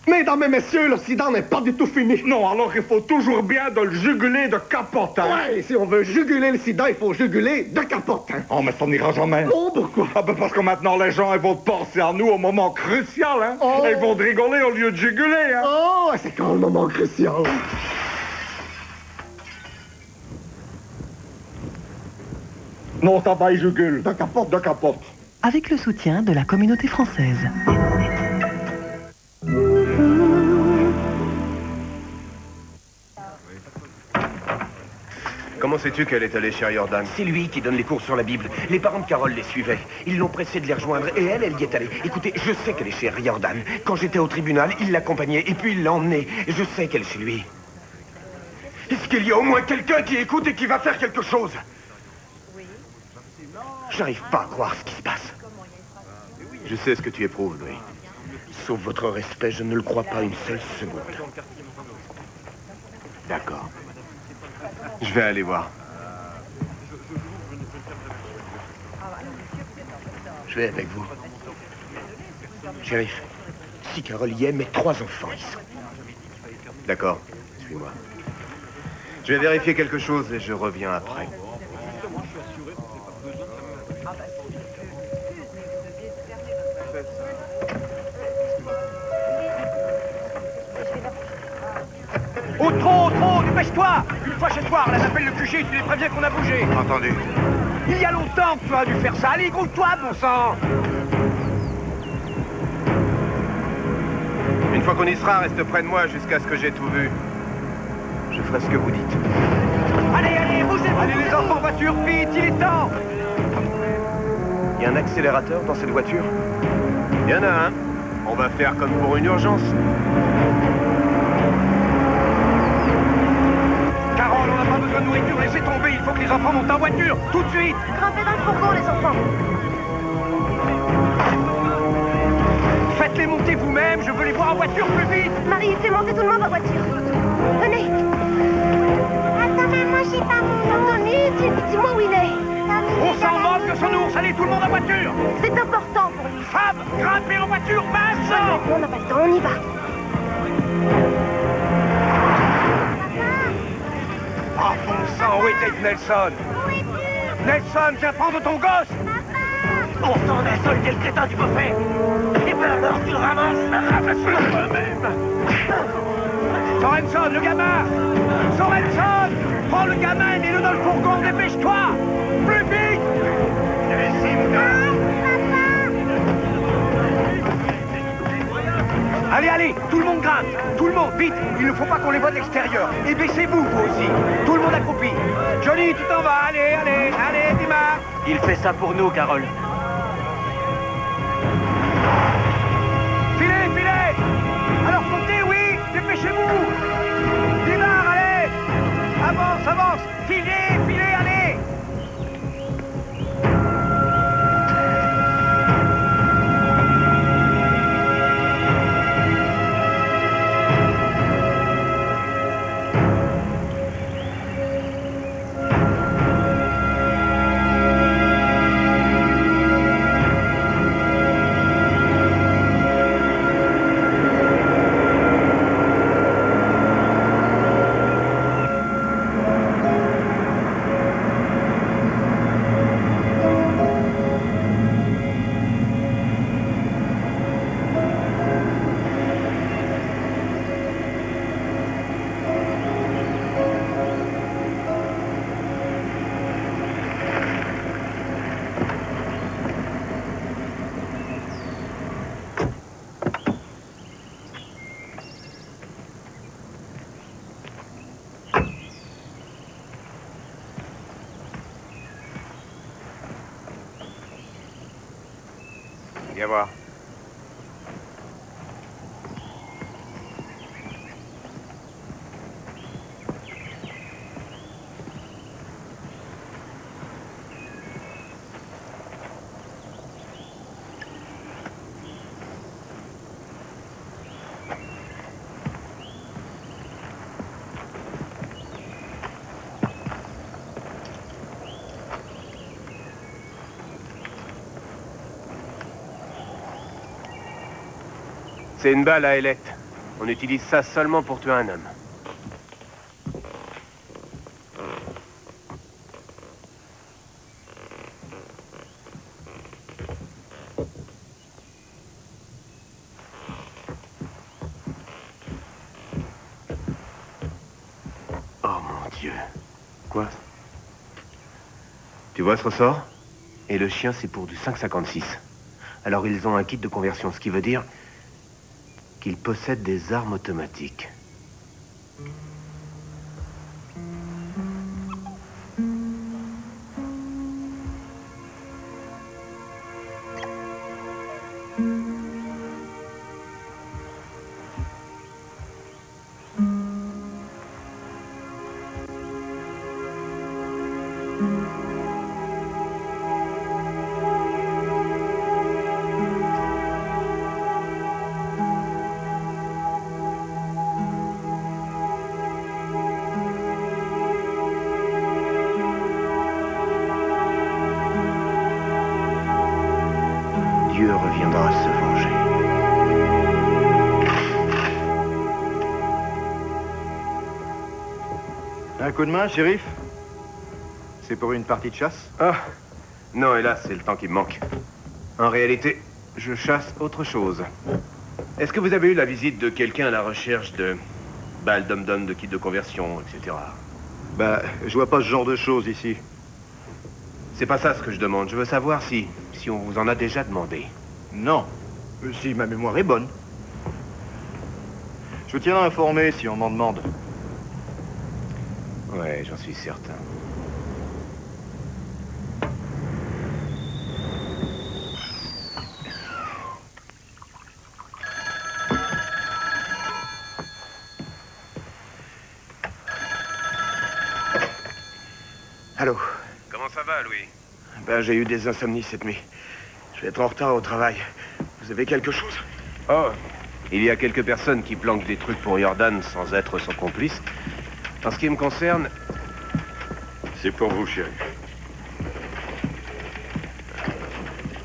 K: Mesdames et messieurs, le sida n'est pas du tout fini. Non, alors il faut toujours bien de le juguler de capotin. Ouais, si on veut juguler le sida, il faut juguler de capotin. Oh, mais ça n'ira jamais. Oh, pourquoi? Ah, ben parce que maintenant, les gens, ils vont penser à nous au moment crucial, hein. Oh. Ils vont rigoler au lieu de juguler, hein. Oh, c'est quand le moment crucial? Non, ça va, il jugule. De capote, de capote.
N: Avec le soutien de la communauté française.
L: Comment sais-tu qu'elle est allée chez Riordan?
K: C'est lui qui donne les cours sur la Bible. Les parents de Carole les suivaient. Ils l'ont pressée de les rejoindre et elle y est allée. Écoutez, je sais qu'elle est chez Riordan. Quand j'étais au tribunal, il l'accompagnait et puis il l'a emmenée. Je sais qu'elle est chez lui. Est-ce qu'il y a au moins quelqu'un qui écoute et qui va faire quelque chose? Oui. J'arrive pas à croire ce qui se passe.
L: Je sais ce que tu éprouves, Louis.
K: Sauf votre respect, je ne le crois pas une seule seconde.
L: D'accord. Je vais aller voir.
K: Je vais avec vous. Shérif, si Carole y est, mes 3 enfants y sont.
L: D'accord, suis-moi. Je vais vérifier quelque chose et je reviens après.
E: Oh, trop, dépêche-toi! Une fois chez toi, on appelle le QG, tu les préviens qu'on a bougé.
L: Entendu.
E: Il y a longtemps que tu as dû faire ça. Allez, grouille-toi, bon sang!
L: Une fois qu'on y sera, reste près de moi jusqu'à ce que j'ai tout vu. Je ferai ce que vous dites.
E: Allez, bougez-vous! Allez, les enfants, voiture, vite, il est temps!
L: Il y a un accélérateur dans cette voiture? Il y en a un. On va faire comme pour une urgence.
E: Carole, on n'a pas besoin de nourriture, laissez tomber, il faut que les enfants montent en voiture, tout de suite!
C: Grimpez dans le fourgon, les enfants.
E: Faites-les monter vous-même, je veux les voir en voiture plus vite!
C: Marie, fais monter tout le monde en voiture. Venez.
D: Attends, maman, j'ai pas mon ours.
C: Tony, dis-moi où il est.
E: On s'en moque de son ours, allez, tout le monde en voiture!
C: C'est important pour lui.
E: Fab, grimpez en voiture, maintenant!
C: On n'a pas le temps, on y va.
E: Ah, bon sang, où était Nelson? Nelson, viens prendre ton gosse! Bon sang, Nelson, quel crétin du buffet! Et ben alors, tu le ramasses, ramasse-le toi-même! Sorenson, le gamin! Sorenson! Prends le gamin et mets-le dans le fourgon, dépêche-toi! Plus vite! Allez, allez, tout le monde grimpe! Tout le monde, vite! Il ne faut pas qu'on les voie de l'extérieur. Et baissez-vous, vous aussi. Tout le monde accroupi. Johnny, tu t'en vas. Allez, allez, allez, démarre! Il fait ça pour nous, Carole. Filez, filez! Alors montez, oui! Dépêchez-vous! Démarre, allez! Avance, avance! Filez, filez, allez!
M: Viens voir. C'est une balle à ailette. On utilise ça seulement pour tuer un homme.
L: Oh mon Dieu. Quoi? Tu vois ce ressort? Et le chien, c'est pour du 5,56. Alors ils ont un kit de conversion, ce qui veut dire qu'ils possèdent des armes automatiques. Dieu reviendra se venger.
H: Un coup de main, shérif? C'est pour une partie de chasse?
L: Ah, non, hélas, c'est le temps qui me manque. En réalité, je chasse autre chose. Est-ce que vous avez eu la visite de quelqu'un à la recherche de balles dom-dom, de kits de conversion, etc.
H: Bah, je vois pas ce genre de choses ici.
L: C'est pas ça ce que je demande. Je veux savoir si on vous en a déjà demandé.
H: Non. Si ma mémoire est bonne. Je vous tiendrai informé si on m'en demande.
L: Ouais, j'en suis certain.
B: Allô?
L: Comment ça va, Louis?
B: Ben, j'ai eu des insomnies cette nuit. Je vais être en retard au travail. Vous avez quelque chose?
L: Oh, il y a quelques personnes qui planquent des trucs pour Jordan sans être son complice. En ce qui me concerne...
M: C'est pour vous, chérie.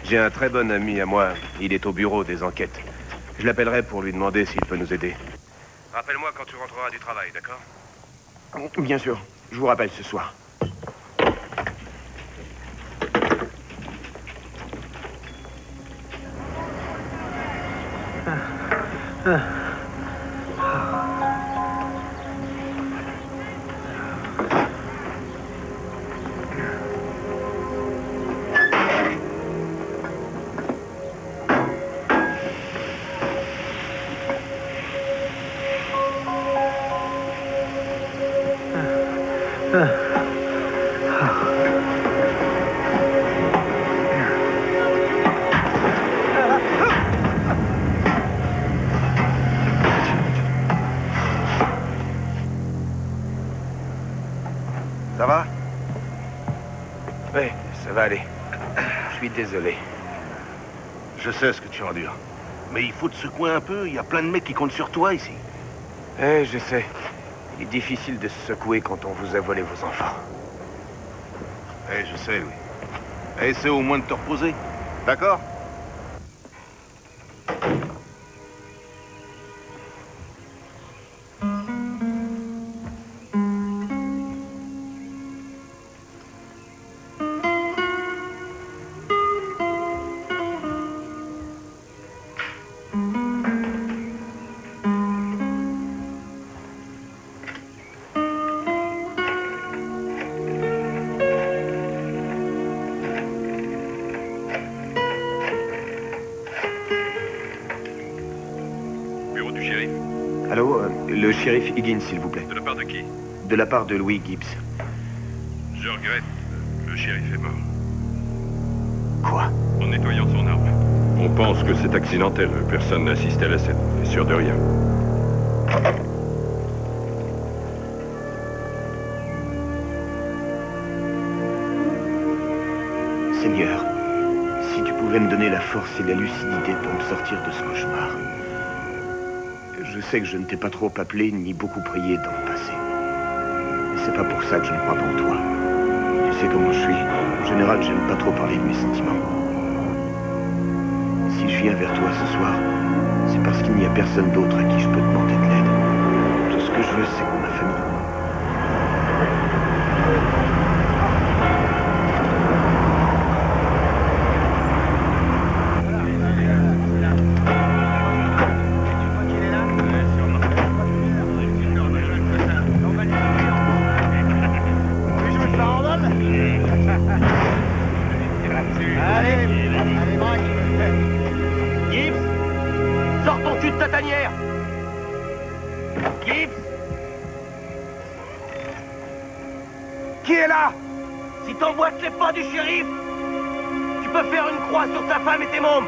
L: J'ai un très bon ami à moi. Il est au bureau des enquêtes. Je l'appellerai pour lui demander s'il peut nous aider. Rappelle-moi quand tu rentreras du travail, d'accord?
B: Bien sûr. Je vous rappelle ce soir. Désolé.
G: Je sais ce que tu endures. Mais il faut te secouer un peu, il y a plein de mecs qui comptent sur toi ici.
B: Eh, je sais. Il est difficile de se secouer quand on vous a volé vos enfants.
G: Eh, je sais, Louis. Essaie au moins de te reposer. D'accord?
O: Bureau du shérif.
B: Allô, le shérif Higgins, s'il vous plaît.
O: De la part de qui?
B: De la part de Louis Gibbs.
O: Je regrette. Le shérif est mort.
B: Quoi?
O: En nettoyant son arme. On pense que c'est accidentel. Personne n'a assisté à la scène. On est sûr de rien.
B: Seigneur, si tu pouvais me donner la force et la lucidité pour me sortir de ce cauchemar. Je sais que je ne t'ai pas trop appelé ni beaucoup prié dans le passé. Mais c'est pas pour ça que je ne crois pas en toi. Tu sais comment je suis. En général, j'aime pas trop parler de mes sentiments. Si je viens vers toi ce soir, c'est parce qu'il n'y a personne d'autre à qui je peux demander de l'aide. Tout ce que je veux, c'est ma famille.
E: Sors ton cul de ta tanière! Gibbs! Qui est là? Si t'emboîtes les pas du shérif, tu peux faire une croix sur ta femme et tes mômes.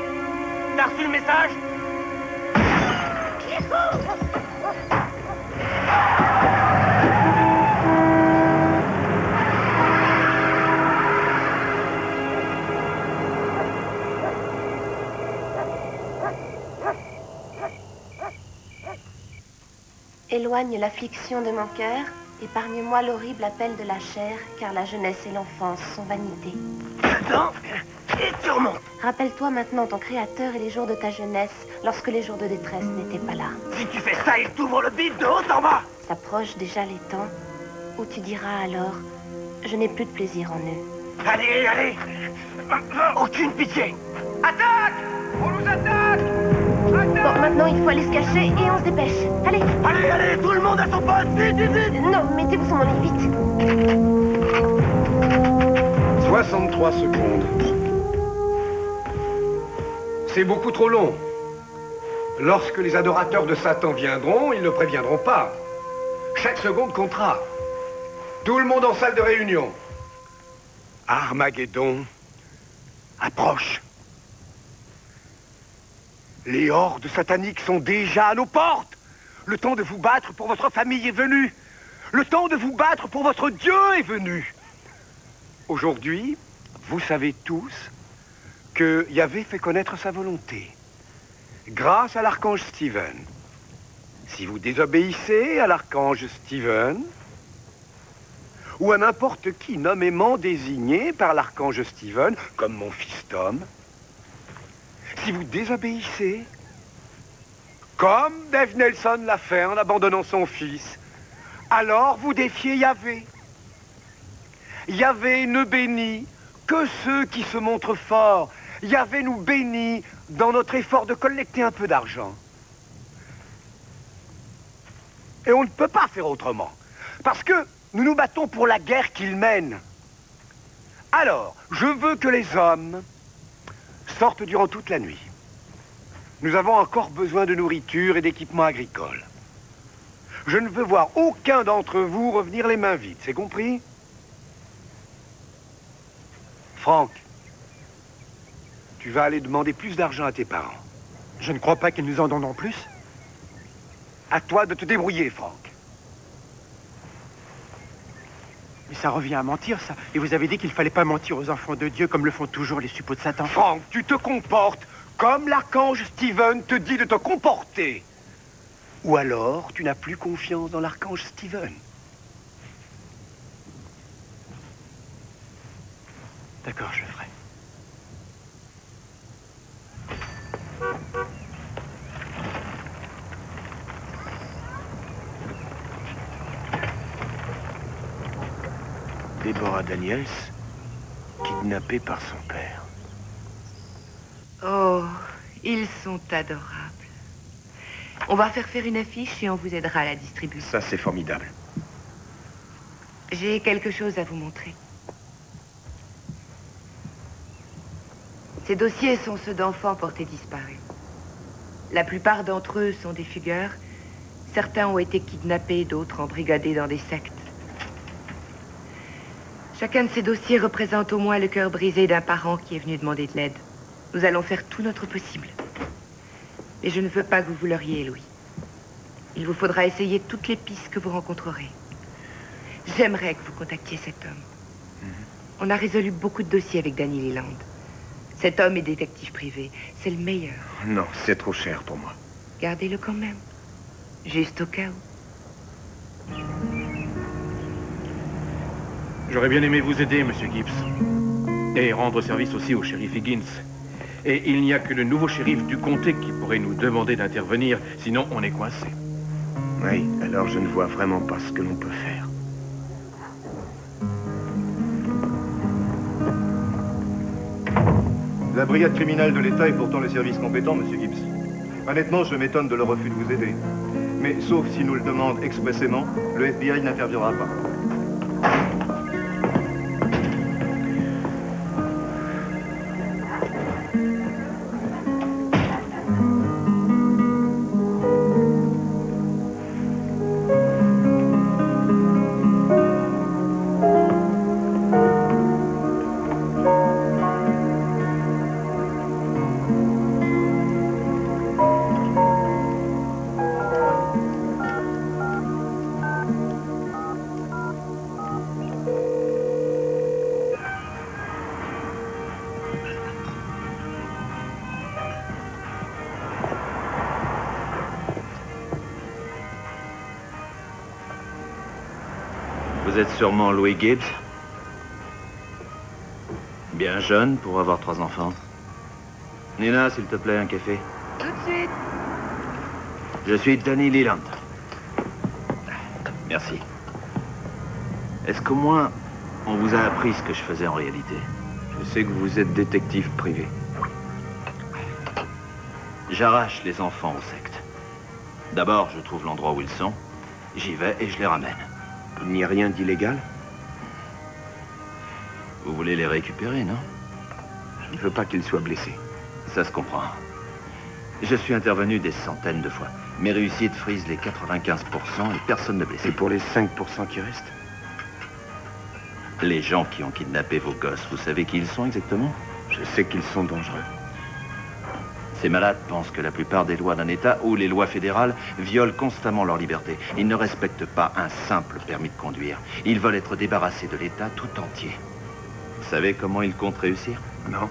E: T'as reçu le message?
C: Éloigne l'affliction de mon cœur, épargne-moi l'horrible appel de la chair, car la jeunesse et l'enfance sont vanité.
E: Attends, et tu remontes.
C: Rappelle-toi maintenant ton Créateur et les jours de ta jeunesse, lorsque les jours de détresse n'étaient pas là.
E: Si tu fais ça, il t'ouvre le bide de haut en bas.
C: S'approchent déjà les temps où tu diras alors, je n'ai plus de plaisir en eux.
E: Allez, allez. Aucune pitié. Attaque! On nous attaque!
C: Bon, maintenant il faut aller se cacher et on se dépêche. Allez!
E: Allez, allez, tout le monde à son poste! Vite, vite, vite!
C: Non, mettez-vous sur mon lit, vite!
F: 63 secondes. C'est beaucoup trop long. Lorsque les adorateurs de Satan viendront, ils ne préviendront pas. Chaque seconde comptera. Tout le monde en salle de réunion. Armageddon approche. Les hordes sataniques sont déjà à nos portes. Le temps de vous battre pour votre famille est venu. Le temps de vous battre pour votre Dieu est venu. Aujourd'hui, vous savez tous que Yahvé fait connaître sa volonté. Grâce à l'archange Stephen. Si vous désobéissez à l'archange Stephen, ou à n'importe qui nommément désigné par l'archange Stephen, comme mon fils Tom, si vous désobéissez, comme Dave Nelson l'a fait en abandonnant son fils, alors vous défiez Yahvé. Yahvé ne bénit que ceux qui se montrent forts. Yahvé nous bénit dans notre effort de collecter un peu d'argent. Et on ne peut pas faire autrement, parce que nous nous battons pour la guerre qu'il mène. Alors, je veux que les hommes sortent durant toute la nuit. Nous avons encore besoin de nourriture et d'équipements agricoles. Je ne veux voir aucun d'entre vous revenir les mains vides, c'est compris? Franck, tu vas aller demander plus d'argent à tes parents.
K: Je ne crois pas qu'ils nous en donneront plus.
F: À toi de te débrouiller, Franck.
E: Mais ça revient à mentir, ça. Et vous avez dit qu'il fallait pas mentir aux enfants de Dieu comme le font toujours les suppôts de Satan.
F: Franck, tu te comportes comme l'archange Steven te dit de te comporter. Ou alors, tu n'as plus confiance dans l'archange Steven.
E: D'accord, je le ferai.
B: Deborah Daniels, kidnappée par son père.
J: Oh, ils sont adorables. On va faire une affiche et on vous aidera à la distribuer.
B: Ça, c'est formidable.
J: J'ai quelque chose à vous montrer. Ces dossiers sont ceux d'enfants portés disparus. La plupart d'entre eux sont des fugueurs. Certains ont été kidnappés, d'autres embrigadés dans des sectes. Chacun de ces dossiers représente au moins le cœur brisé d'un parent qui est venu demander de l'aide. Nous allons faire tout notre possible. Mais je ne veux pas que vous vous leurriez, Louis. Il vous faudra essayer toutes les pistes que vous rencontrerez. J'aimerais que vous contactiez cet homme. On a résolu beaucoup de dossiers avec Danny Leland. Cet homme est détective privé. C'est le meilleur.
B: Non, c'est trop cher pour moi.
J: Gardez-le quand même. Juste au cas où.
I: J'aurais bien aimé vous aider, Monsieur Gibbs. Et rendre service aussi au shérif Higgins. Et il n'y a que le nouveau shérif du comté qui pourrait nous demander d'intervenir, sinon on est coincé.
B: Oui, alors je ne vois vraiment pas ce que l'on peut faire.
P: La brigade criminelle de l'État est pourtant le service compétent, Monsieur Gibbs. Honnêtement, je m'étonne de leur refus de vous aider. Mais sauf si nous le demande expressément, le FBI n'interviendra pas.
A: Vous êtes sûrement Louis Gibbs. Bien jeune pour avoir 3 enfants. Nina, s'il te plaît, un café.
J: Tout de suite.
A: Je suis Danny Leland. Merci. Est-ce qu'au moins on vous a appris ce que je faisais en réalité? Je sais que vous êtes détective privé. J'arrache les enfants aux sectes. D'abord, je trouve l'endroit où ils sont. J'y vais et je les ramène.
B: Il n'y a rien d'illégal?
A: Vous voulez les récupérer, non?
B: Je ne veux pas qu'ils soient blessés.
A: Ça se comprend. Je suis intervenu des centaines de fois. Mes réussites frisent les 95% et personne ne blessé.
B: Et pour les 5% qui restent?
A: Les gens qui ont kidnappé vos gosses, vous savez qui ils sont exactement?
B: Je sais qu'ils sont dangereux.
A: Ces malades pensent que la plupart des lois d'un État ou les lois fédérales violent constamment leur liberté. Ils ne respectent pas un simple permis de conduire. Ils veulent être débarrassés de l'État tout entier. Vous savez comment ils comptent réussir?
B: Non.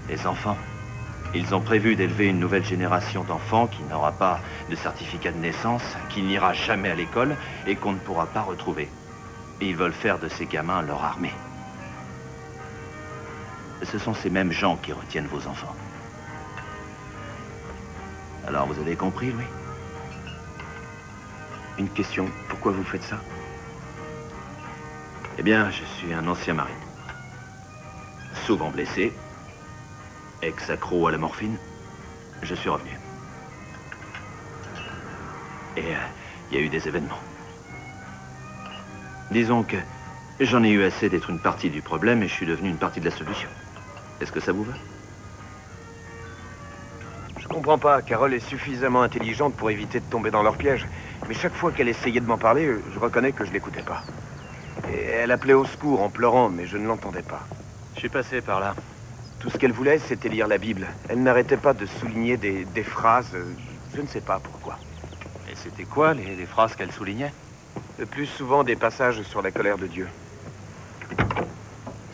A: Les enfants. Ils ont prévu d'élever une nouvelle génération d'enfants qui n'aura pas de certificat de naissance, qui n'ira jamais à l'école et qu'on ne pourra pas retrouver. Et ils veulent faire de ces gamins leur armée. Ce sont ces mêmes gens qui retiennent vos enfants. Alors, vous avez compris, Louis?
B: Une question, pourquoi vous faites ça?
A: Eh bien, je suis un ancien marine. Souvent blessé, ex-accro à la morphine, je suis revenu. Et il y a eu des événements. Disons que j'en ai eu assez d'être une partie du problème et je suis devenu une partie de la solution. Est-ce que ça vous va?
B: Je comprends pas. Carole est suffisamment intelligente pour éviter de tomber dans leur piège. Mais chaque fois qu'elle essayait de m'en parler, je reconnais que je l'écoutais pas. Et elle appelait au secours en pleurant, mais je ne l'entendais pas.
A: Je suis passé par là.
B: Tout ce qu'elle voulait, c'était lire la Bible. Elle n'arrêtait pas de souligner des phrases, je ne sais pas pourquoi.
A: Et c'était quoi les phrases qu'elle soulignait?
M: Le plus souvent des passages sur la colère de Dieu.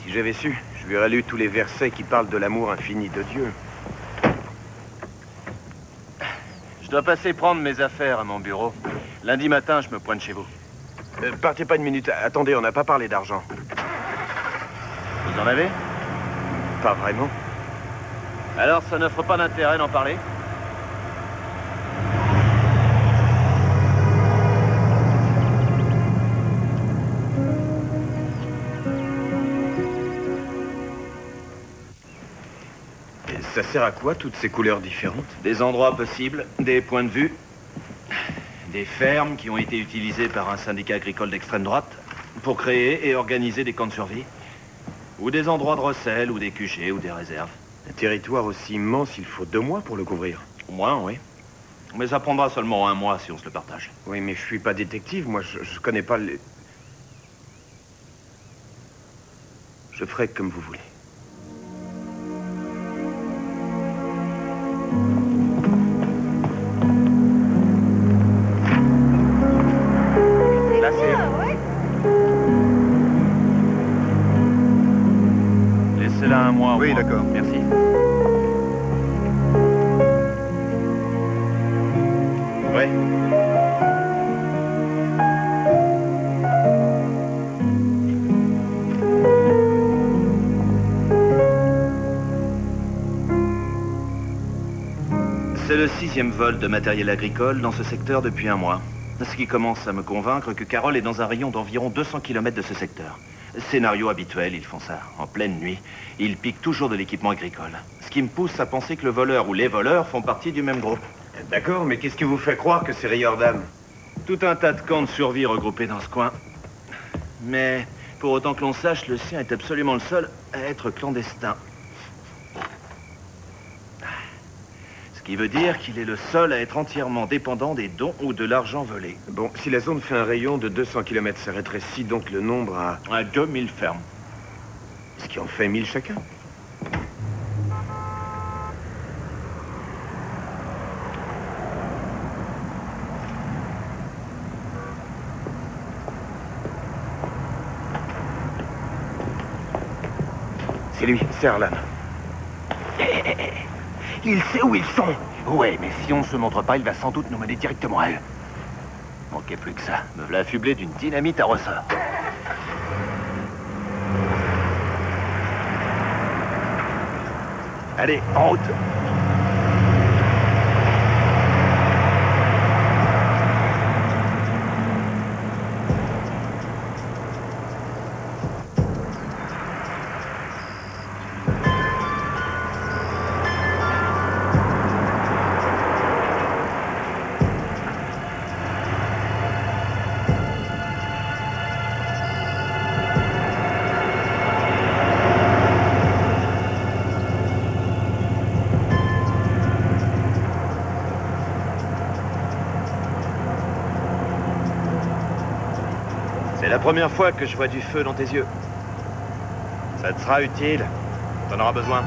M: Si j'avais su, je lui aurais lu tous les versets qui parlent de l'amour infini de Dieu.
A: Je dois passer prendre mes affaires à mon bureau. Lundi matin, je me pointe chez vous.
M: Partez pas une minute. Attendez, on n'a pas parlé d'argent.
A: Vous en avez?
M: Pas vraiment.
A: Alors, ça n'offre pas d'intérêt d'en parler?
M: Et ça sert à quoi, toutes ces couleurs différentes?
A: Des endroits possibles, des points de vue, des fermes qui ont été utilisées par un syndicat agricole d'extrême droite pour créer et organiser des camps de survie. Ou des endroits de recel, ou des QG, ou des réserves.
M: Un territoire aussi immense, il faut 2 mois pour le couvrir.
A: Au moins, oui. Mais ça prendra seulement 1 mois si on se le partage.
M: Oui, mais je suis pas détective, moi je connais pas les... Je ferai comme vous voulez.
A: Là, c'est... Laissez-la 1 mois.
P: Oui, d'accord.
A: Merci. Ouais. C'est le 6e vol de matériel agricole dans ce secteur depuis 1 mois. Ce qui commence à me convaincre que Carole est dans un rayon d'environ 200 km de ce secteur. Scénario habituel, ils font ça en pleine nuit. Ils piquent toujours de l'équipement agricole. Ce qui me pousse à penser que le voleur ou les voleurs font partie du même groupe.
M: D'accord, mais qu'est-ce qui vous fait croire que c'est rayeurs d'âme?
A: Tout un tas de camps de survie regroupés dans ce coin. Mais pour autant que l'on sache, le sien est absolument le seul à être clandestin. Ce qui veut dire qu'il est le seul à être entièrement dépendant des dons ou de l'argent volé.
M: Bon, si la zone fait un rayon de 200 km, ça rétrécit donc le nombre à
A: 2000 fermes.
M: Ce qui en fait 1000 chacun. C'est lui, c'est Arlan.
E: Il sait où ils sont. Ouais, mais si on ne se montre pas, il va sans doute nous mener directement à eux.
A: Manquait plus que ça. Me voilà affublé d'une dynamite à ressort.
E: Allez, en route.
A: C'est la première fois que je vois du feu dans tes yeux. Ça te sera utile. T'en auras besoin.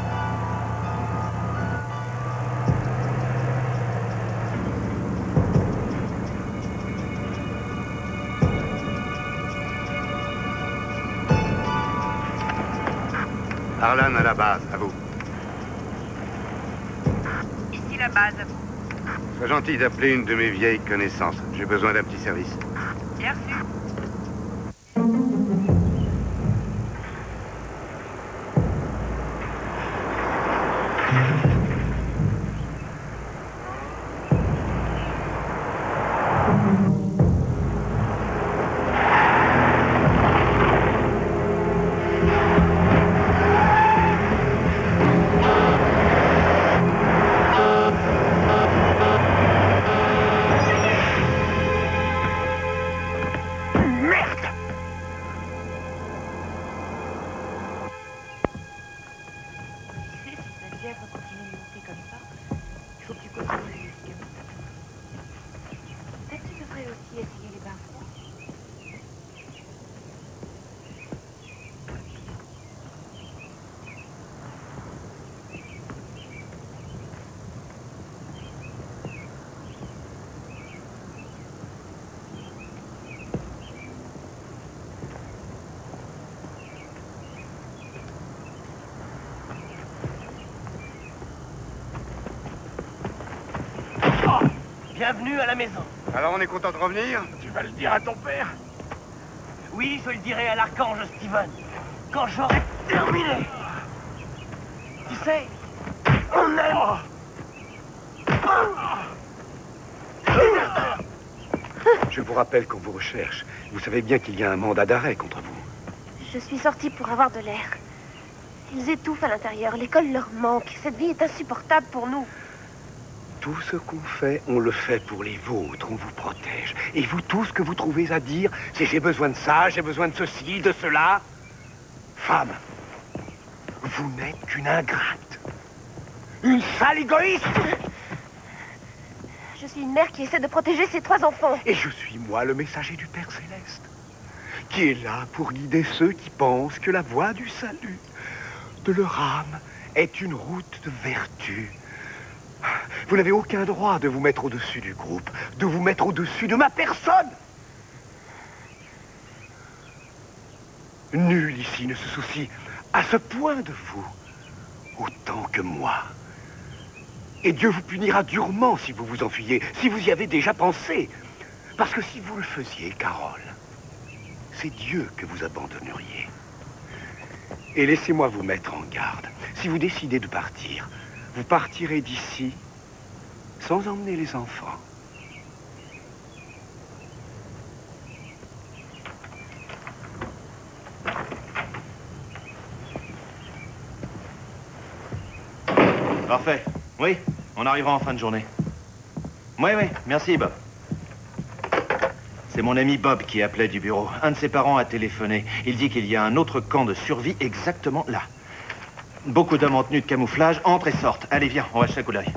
P: Arlan à la base, à vous.
J: Ici la base, à vous.
P: Sois gentil d'appeler une de mes vieilles connaissances. J'ai besoin d'un petit service.
J: Bien reçu.
E: Bienvenue à la maison.
P: Alors on est content de revenir?
E: Tu vas le dire à ton père? Oui, je le dirai à l'archange Steven, quand j'aurai terminé. Tu sais, on aime...
F: Je vous rappelle qu'on vous recherche. Vous savez bien qu'il y a un mandat d'arrêt contre vous.
C: Je suis sortie pour avoir de l'air. Ils étouffent à l'intérieur. L'école leur manque. Cette vie est insupportable pour nous.
F: Tout ce qu'on fait, on le fait pour les vôtres. On vous protège. Et vous, tout ce que vous trouvez à dire, c'est j'ai besoin de ça, j'ai besoin de ceci, de cela. Femme, vous n'êtes qu'une ingrate. Une sale égoïste.
C: Je suis une mère qui essaie de protéger ses 3 enfants.
F: Et je suis moi le messager du Père Céleste, qui est là pour guider ceux qui pensent que la voie du salut, de leur âme, est une route de vertu. Vous n'avez aucun droit de vous mettre au-dessus du groupe, de vous mettre au-dessus de ma personne. Nul ici ne se soucie à ce point de vous, autant que moi. Et Dieu vous punira durement si vous vous enfuyez, si vous y avez déjà pensé. Parce que si vous le faisiez, Carole, c'est Dieu que vous abandonneriez. Et laissez-moi vous mettre en garde. Si vous décidez de partir, vous partirez d'ici sans emmener les enfants.
A: Parfait. Oui, on arrivera en fin de journée. Oui, merci, Bob. C'est mon ami Bob qui appelait du bureau. Un de ses parents a téléphoné. Il dit qu'il y a un autre camp de survie exactement là. Beaucoup d'hommes en tenue de camouflage entrent et sortent. Allez, viens, on va jeter un coup d'œil.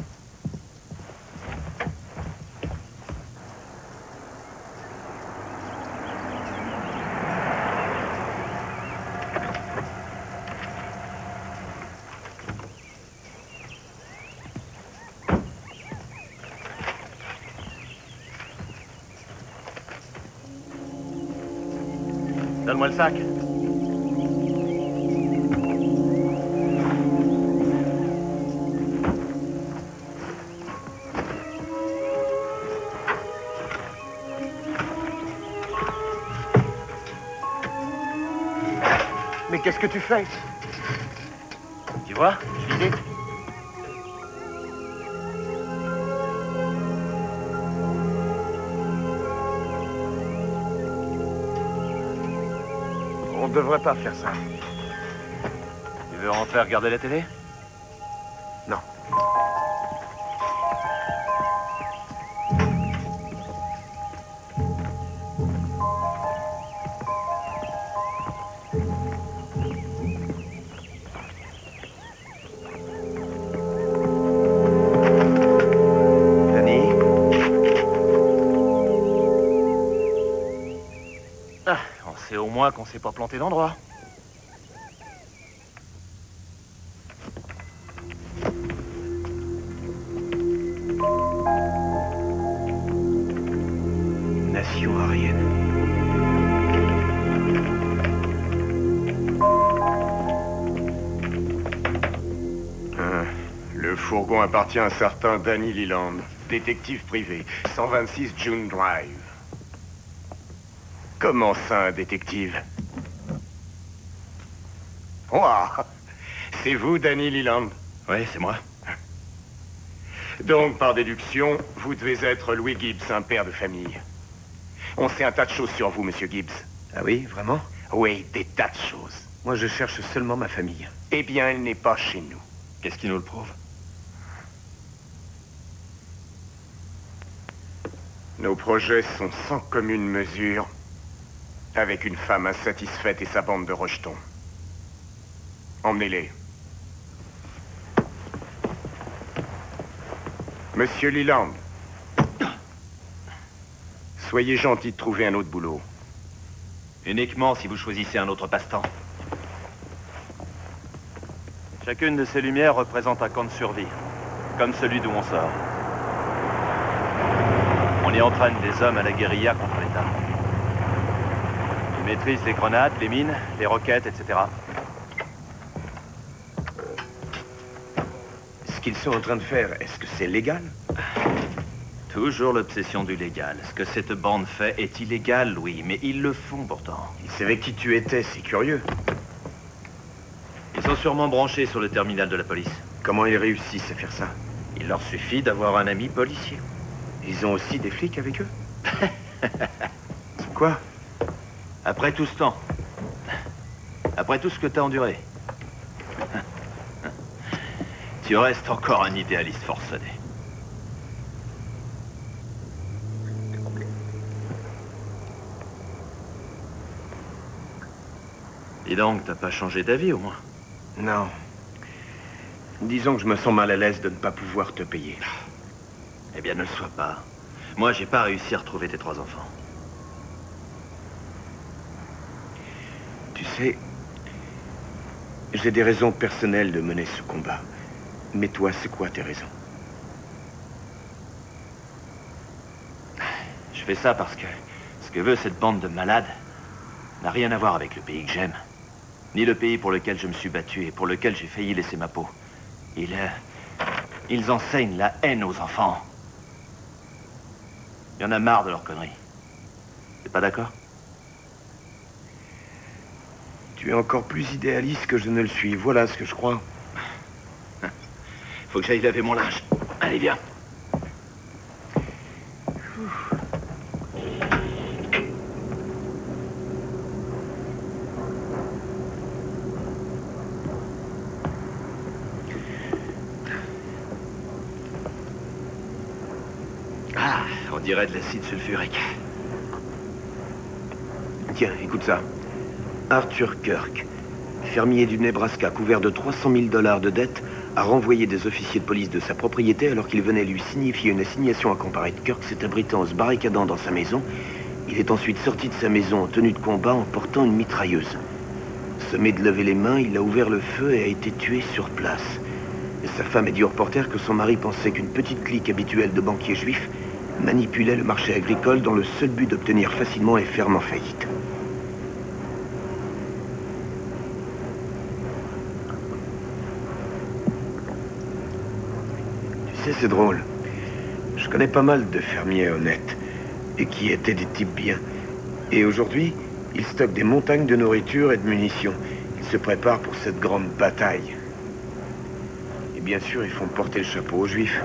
E: Donne-moi le sac.
B: Mais qu'est-ce que tu fais?
E: Tu vois, je suis idée.
B: On ne devrait pas faire ça.
E: Tu veux rentrer regarder la télé?
B: Non.
A: Danny? Ah, on sait au moins qu'on s'est pas planté d'endroit.
F: Nation arienne.
M: Le fourgon appartient à un certain Danny Leland, détective privé, 126 June Drive. Comment ça, un détective? Ouah! C'est vous, Danny Leland?
A: Oui, c'est moi.
M: Donc, par déduction, vous devez être Louis Gibbs, un père de famille. On sait un tas de choses sur vous, monsieur Gibbs.
F: Ah oui, vraiment?
M: Oui, des tas de choses.
F: Moi, je cherche seulement ma famille.
M: Eh bien, elle n'est pas chez nous.
A: Qu'est-ce qui nous le prouve?
M: Nos projets sont sans commune mesure avec une femme insatisfaite et sa bande de rejetons. Emmenez-les. Monsieur Leland, soyez gentil de trouver un autre boulot.
A: Uniquement si vous choisissez un autre passe-temps. Chacune de ces lumières représente un camp de survie, comme celui d'où on sort. On y entraîne des hommes à la guérilla contre l'État. Ils maîtrisent les grenades, les mines, les roquettes, etc.
F: Ce qu'ils sont en train de faire, est-ce que c'est légal?
A: Toujours l'obsession du légal. Ce que cette bande fait est illégal, Louis, mais ils le font pourtant.
B: Ils savaient qui tu étais, c'est curieux.
A: Ils sont sûrement branchés sur le terminal de la police.
B: Comment ils réussissent à faire ça?
A: Il leur suffit d'avoir un ami policier.
B: Ils ont aussi des flics avec eux? Quoi?
A: Après tout ce temps, après tout ce que t'as enduré, tu restes encore un idéaliste forcené. Dis donc, t'as pas changé d'avis au moins?
B: Non. Disons que je me sens mal à l'aise de ne pas pouvoir te payer.
A: Eh bien, ne le sois pas. Moi, j'ai pas réussi à retrouver tes 3 enfants.
B: Tu sais, j'ai des raisons personnelles de mener ce combat. Mais toi, c'est quoi tes raisons?
A: Je fais ça parce que ce que veut cette bande de malades n'a rien à voir avec le pays que j'aime. Ni le pays pour lequel je me suis battu et pour lequel j'ai failli laisser ma peau. Ils enseignent la haine aux enfants. Il y en a marre de leurs conneries. T'es pas d'accord?
B: Tu es encore plus idéaliste que je ne le suis. Voilà ce que je crois.
A: Faut que j'aille laver mon linge. Allez, viens. Ah, on dirait de l'acide sulfurique.
B: Tiens, écoute ça. Arthur Kirk, fermier du Nebraska couvert de 300 000 $ de dettes, a renvoyé des officiers de police de sa propriété alors qu'il venait lui signifier une assignation à comparaître. Kirk s'est abritant en se barricadant dans sa maison. Il est ensuite sorti de sa maison en tenue de combat en portant une mitrailleuse. Sommé de lever les mains, il a ouvert le feu et a été tué sur place. Et sa femme a dit au reporter que son mari pensait qu'une petite clique habituelle de banquiers juifs manipulait le marché agricole dans le seul but d'obtenir facilement les fermes en faillite. Tu sais, c'est drôle. Je connais pas mal de fermiers honnêtes et qui étaient des types bien. Et aujourd'hui, ils stockent des montagnes de nourriture et de munitions. Ils se préparent pour cette grande bataille. Et bien sûr, ils font porter le chapeau aux Juifs.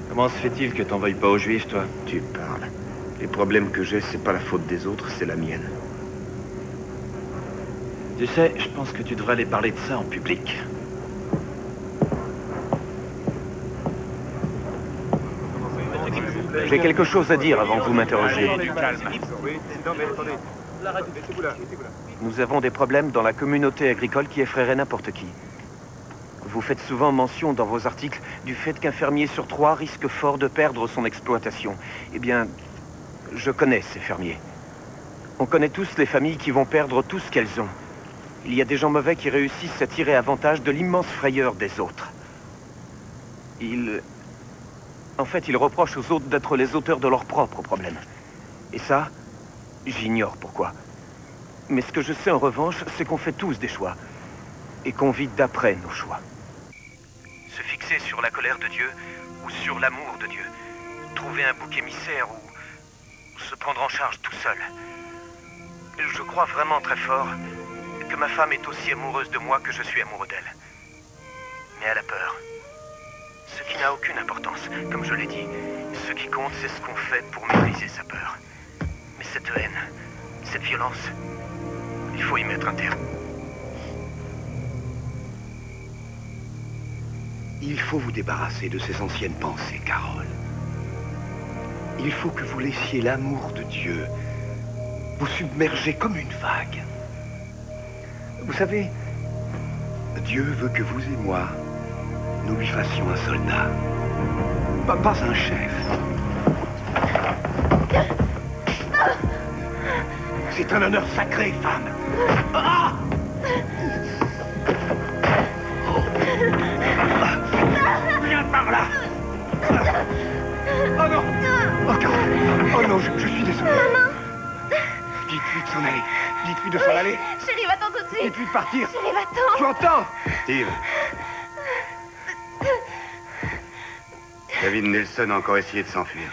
A: Comment se fait-il que t'en veuilles pas aux Juifs, toi?
B: Tu parles. Les problèmes que j'ai, c'est pas la faute des autres, c'est la mienne.
A: Tu sais, je pense que tu devrais aller parler de ça en public.
B: J'ai quelque chose à dire avant que vous m'interrogiez. Nous avons des problèmes dans la communauté agricole qui effraieraient n'importe qui. Vous faites souvent mention dans vos articles du fait qu'un fermier sur 3 risque fort de perdre son exploitation. Eh bien, je connais ces fermiers. On connaît tous les familles qui vont perdre tout ce qu'elles ont. Il y a des gens mauvais qui réussissent à tirer avantage de l'immense frayeur des autres. En fait, ils reprochent aux autres d'être les auteurs de leurs propres problèmes. Et ça, j'ignore pourquoi. Mais ce que je sais en revanche, c'est qu'on fait tous des choix. Et qu'on vit d'après nos choix. Se fixer sur la colère de Dieu ou sur l'amour de Dieu. Trouver un bouc émissaire ou se prendre en charge tout seul. Je crois vraiment très fort que ma femme est aussi amoureuse de moi que je suis amoureux d'elle. Mais elle a peur. Ce qui n'a aucune importance, comme je l'ai dit. Ce qui compte, c'est ce qu'on fait pour maîtriser sa peur. Mais cette haine, cette violence, il faut y mettre un terme.
F: Il faut vous débarrasser de ces anciennes pensées, Carole. Il faut que vous laissiez l'amour de Dieu vous submerger comme une vague. Vous savez, Dieu veut que vous et moi, nous lui fassions un soldat. Pas un chef. C'est un honneur sacré, femme. Ah! Viens par là. Oh non. Oh, Carole. Oh non, je suis désolé.
D: Maman.
F: Dites-lui de s'en aller. Dites-lui de s'en aller.
D: Chérie, va-t'en tout de suite.
F: Dites-lui de partir.
D: Chérie, va-t'en.
F: Tu entends? Steve.
Q: David Nelson a encore essayé de s'enfuir.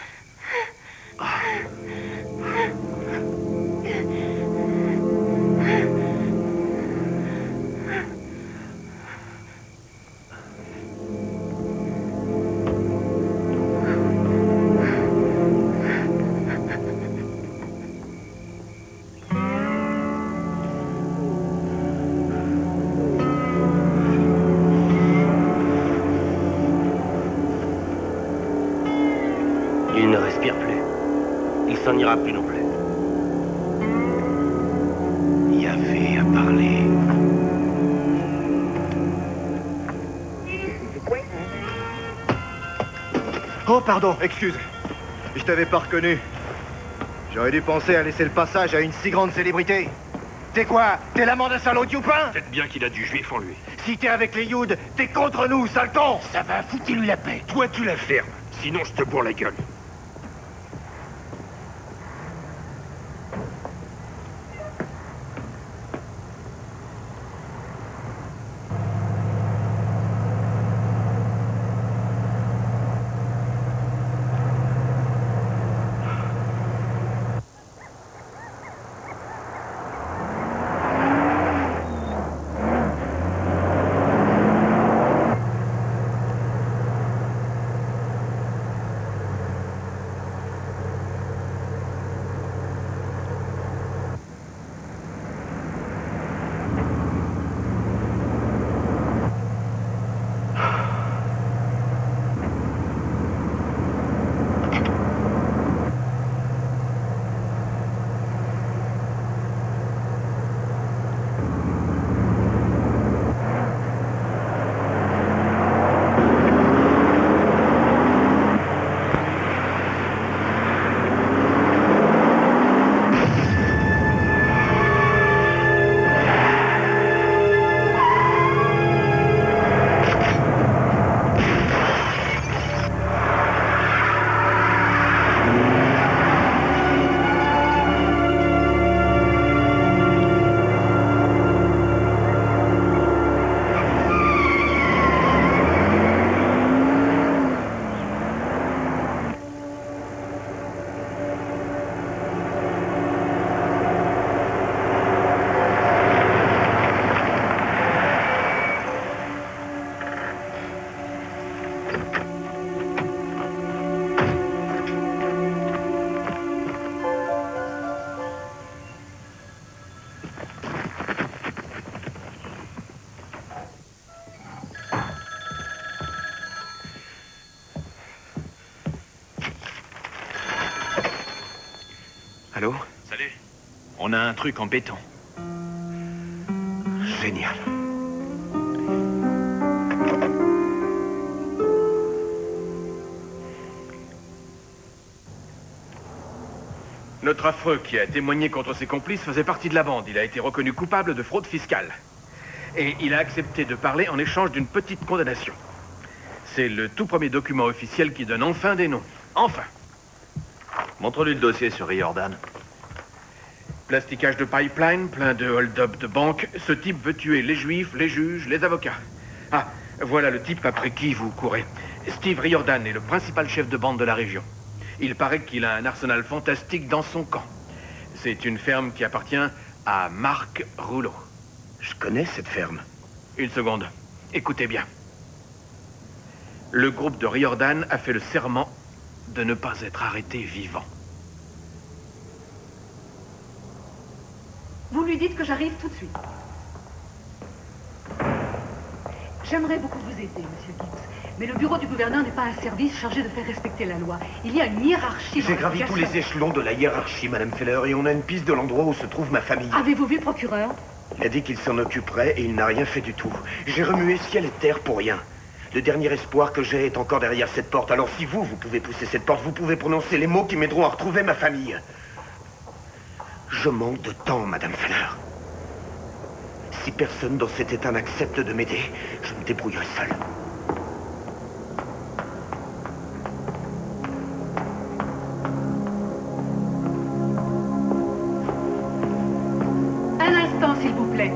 R: Il ne respire plus. Il s'en ira plus non plus.
B: Yahvé a parlé.
P: Oh, pardon, excuse. Je t'avais pas reconnu. J'aurais dû penser à laisser le passage à une si grande célébrité. T'es quoi? T'es l'amant d'un salaud de Youpin?
I: Peut-être bien qu'il a du juif en lui.
P: Si t'es avec les Youds, t'es contre nous, sale con!
B: Ça va, foutez-lui la paix.
I: Toi, tu la fermes. Sinon, je te bourre la gueule.
B: Allô?
I: Salut. On a un truc en béton.
B: Génial.
I: Notre affreux qui a témoigné contre ses complices faisait partie de la bande. Il a été reconnu coupable de fraude fiscale. Et il a accepté de parler en échange d'une petite condamnation. C'est le tout premier document officiel qui donne enfin des noms. Enfin.
A: Montre-lui le dossier sur Riordan.
I: Plasticage de pipeline, plein de hold-up de banque. Ce type veut tuer les juifs, les juges, les avocats. Ah, voilà le type après qui vous courez. Steve Riordan est le principal chef de bande de la région. Il paraît qu'il a un arsenal fantastique dans son camp. C'est une ferme qui appartient à Marc Rouleau.
B: Je connais cette ferme.
I: Une seconde. Écoutez bien. Le groupe de Riordan a fait le serment de ne pas être arrêté vivant.
S: Vous lui dites que j'arrive tout de suite. J'aimerais beaucoup vous aider, Monsieur Gibbs. Mais le bureau du gouverneur n'est pas un service chargé de faire respecter la loi. Il y a une hiérarchie.
B: J'ai gravi tous les échelons de la hiérarchie, Madame Feller, et on a une piste de l'endroit où se trouve ma famille.
S: Avez-vous vu le procureur?
B: Il a dit qu'il s'en occuperait et il n'a rien fait du tout. J'ai remué ciel et terre pour rien. Le dernier espoir que j'ai est encore derrière cette porte. Alors si vous pouvez pousser cette porte, vous pouvez prononcer les mots qui m'aideront à retrouver ma famille. Je manque de temps, Madame Feller. Si personne dans cet état n'accepte de m'aider, je me débrouillerai seul.
S: Un instant, s'il vous plaît.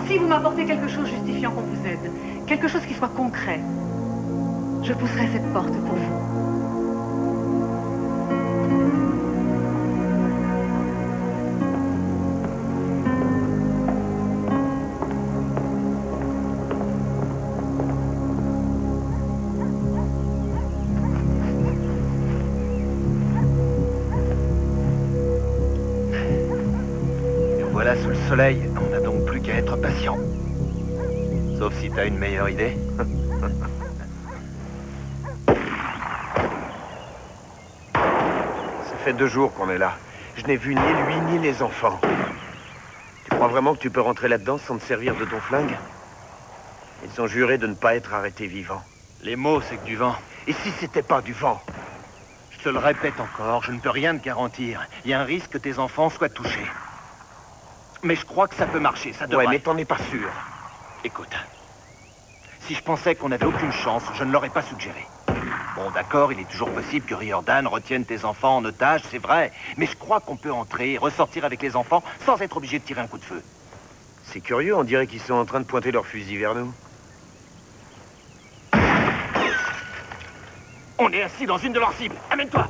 S: Si vous m'apportez quelque chose justifiant qu'on vous aide, quelque chose qui soit concret, Je pousserai cette porte pour vous.
A: Voilà sous le soleil, on n'a donc plus qu'à être patient. Sauf si t'as une meilleure idée.
B: Ça fait 2 jours qu'on est là. Je n'ai vu ni lui ni les enfants. Tu crois vraiment que tu peux rentrer là-dedans sans te servir de ton flingue? Ils ont juré de ne pas être arrêtés vivants.
A: Les mots, c'est que du vent.
B: Et si c'était pas du vent?
A: Je te le répète encore, je ne peux rien te garantir. Il y a un risque que tes enfants soient touchés. Mais je crois que ça peut marcher, ça devrait.
B: Ouais, mais t'en es pas sûr.
A: Écoute, si je pensais qu'on n'avait aucune chance, je ne l'aurais pas suggéré. Bon, d'accord, il est toujours possible que Riordan retienne tes enfants en otage, c'est vrai. Mais je crois qu'on peut entrer et ressortir avec les enfants sans être obligé de tirer un coup de feu.
B: C'est curieux, on dirait qu'ils sont en train de pointer leurs fusils vers nous.
A: On est assis dans une de leurs cibles. Amène-toi!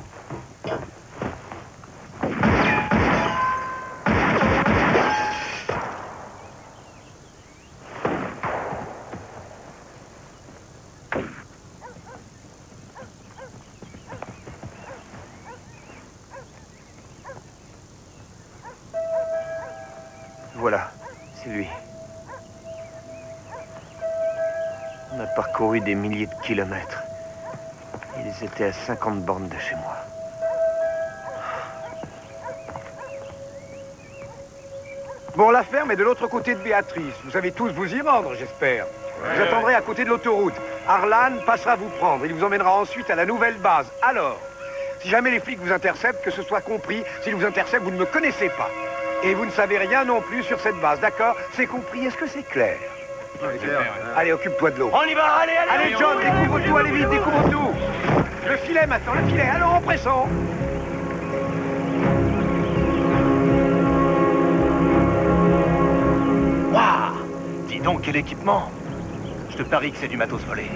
B: Voilà, c'est lui. On a parcouru des milliers de kilomètres. Ils étaient à 50 bornes de chez moi.
F: Bon, la ferme est de l'autre côté de Béatrice. Vous savez tous vous y rendre, j'espère. Vous attendrez à côté de l'autoroute. Arlan passera vous prendre. Il vous emmènera ensuite à la nouvelle base. Alors, si jamais les flics vous interceptent, que ce soit compris, s'ils vous interceptent, vous ne me connaissez pas. Et vous ne savez rien non plus sur cette base, d'accord? C'est compris, est-ce que c'est clair? Allez, occupe-toi de l'eau.
A: On y va, allez, allez!
F: Allez, John, découvre tout, allez vite, découvre tout! Le filet maintenant, le filet, allons, empressons!
A: Waouh! Dis donc, quel équipement! Je te parie que c'est du matos volé.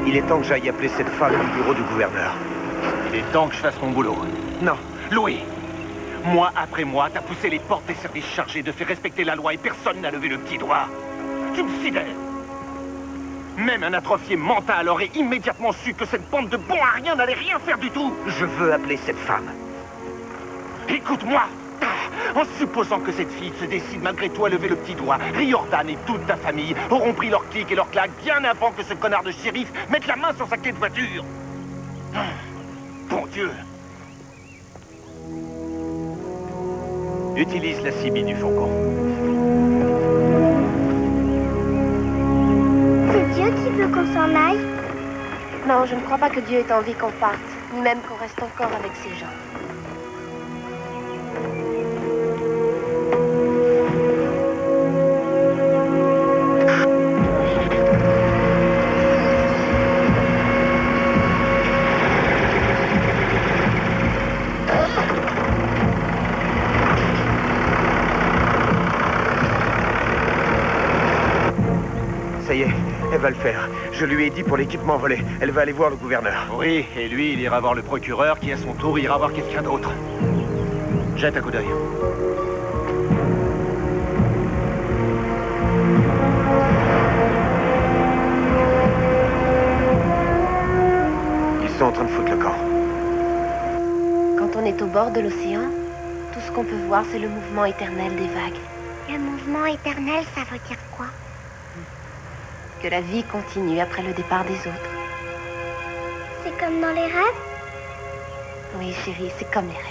B: Il est temps que j'aille appeler cette femme du bureau du gouverneur.
A: Il est temps que je fasse mon boulot.
B: Non.
A: Louis, mois après mois, t'as poussé les portes des services chargés de faire respecter la loi et personne n'a levé le petit doigt. Tu me sidères. Même un atrophié mental aurait immédiatement su que cette bande de bons à rien n'allait rien faire du tout.
B: Je veux appeler cette femme.
A: Écoute-moi. En supposant que cette fille se décide malgré toi à lever le petit doigt, Riordan et toute ta famille auront pris leur clic et leur claque bien avant que ce connard de shérif mette la main sur sa clé de voiture. Bon Dieu. Utilise la CB du Faucon.
D: C'est Dieu qui veut qu'on s'en aille?
C: Non, je ne crois pas que Dieu ait envie qu'on parte, ni même qu'on reste encore avec ces gens.
B: Ça y est, elle va le faire. Je lui ai dit pour l'équipement volé. Elle va aller voir le gouverneur.
A: Oui, et lui, il ira voir le procureur qui, à son tour, ira voir quelqu'un d'autre. Jette un coup d'œil.
B: Ils sont en train de foutre le camp.
C: Quand on est au bord de l'océan, tout ce qu'on peut voir, c'est le mouvement éternel des vagues.
D: Le mouvement éternel, ça veut dire quoi?
C: Que la vie continue après le départ des autres.
D: C'est comme dans les rêves?
C: Oui, chérie, c'est comme les rêves.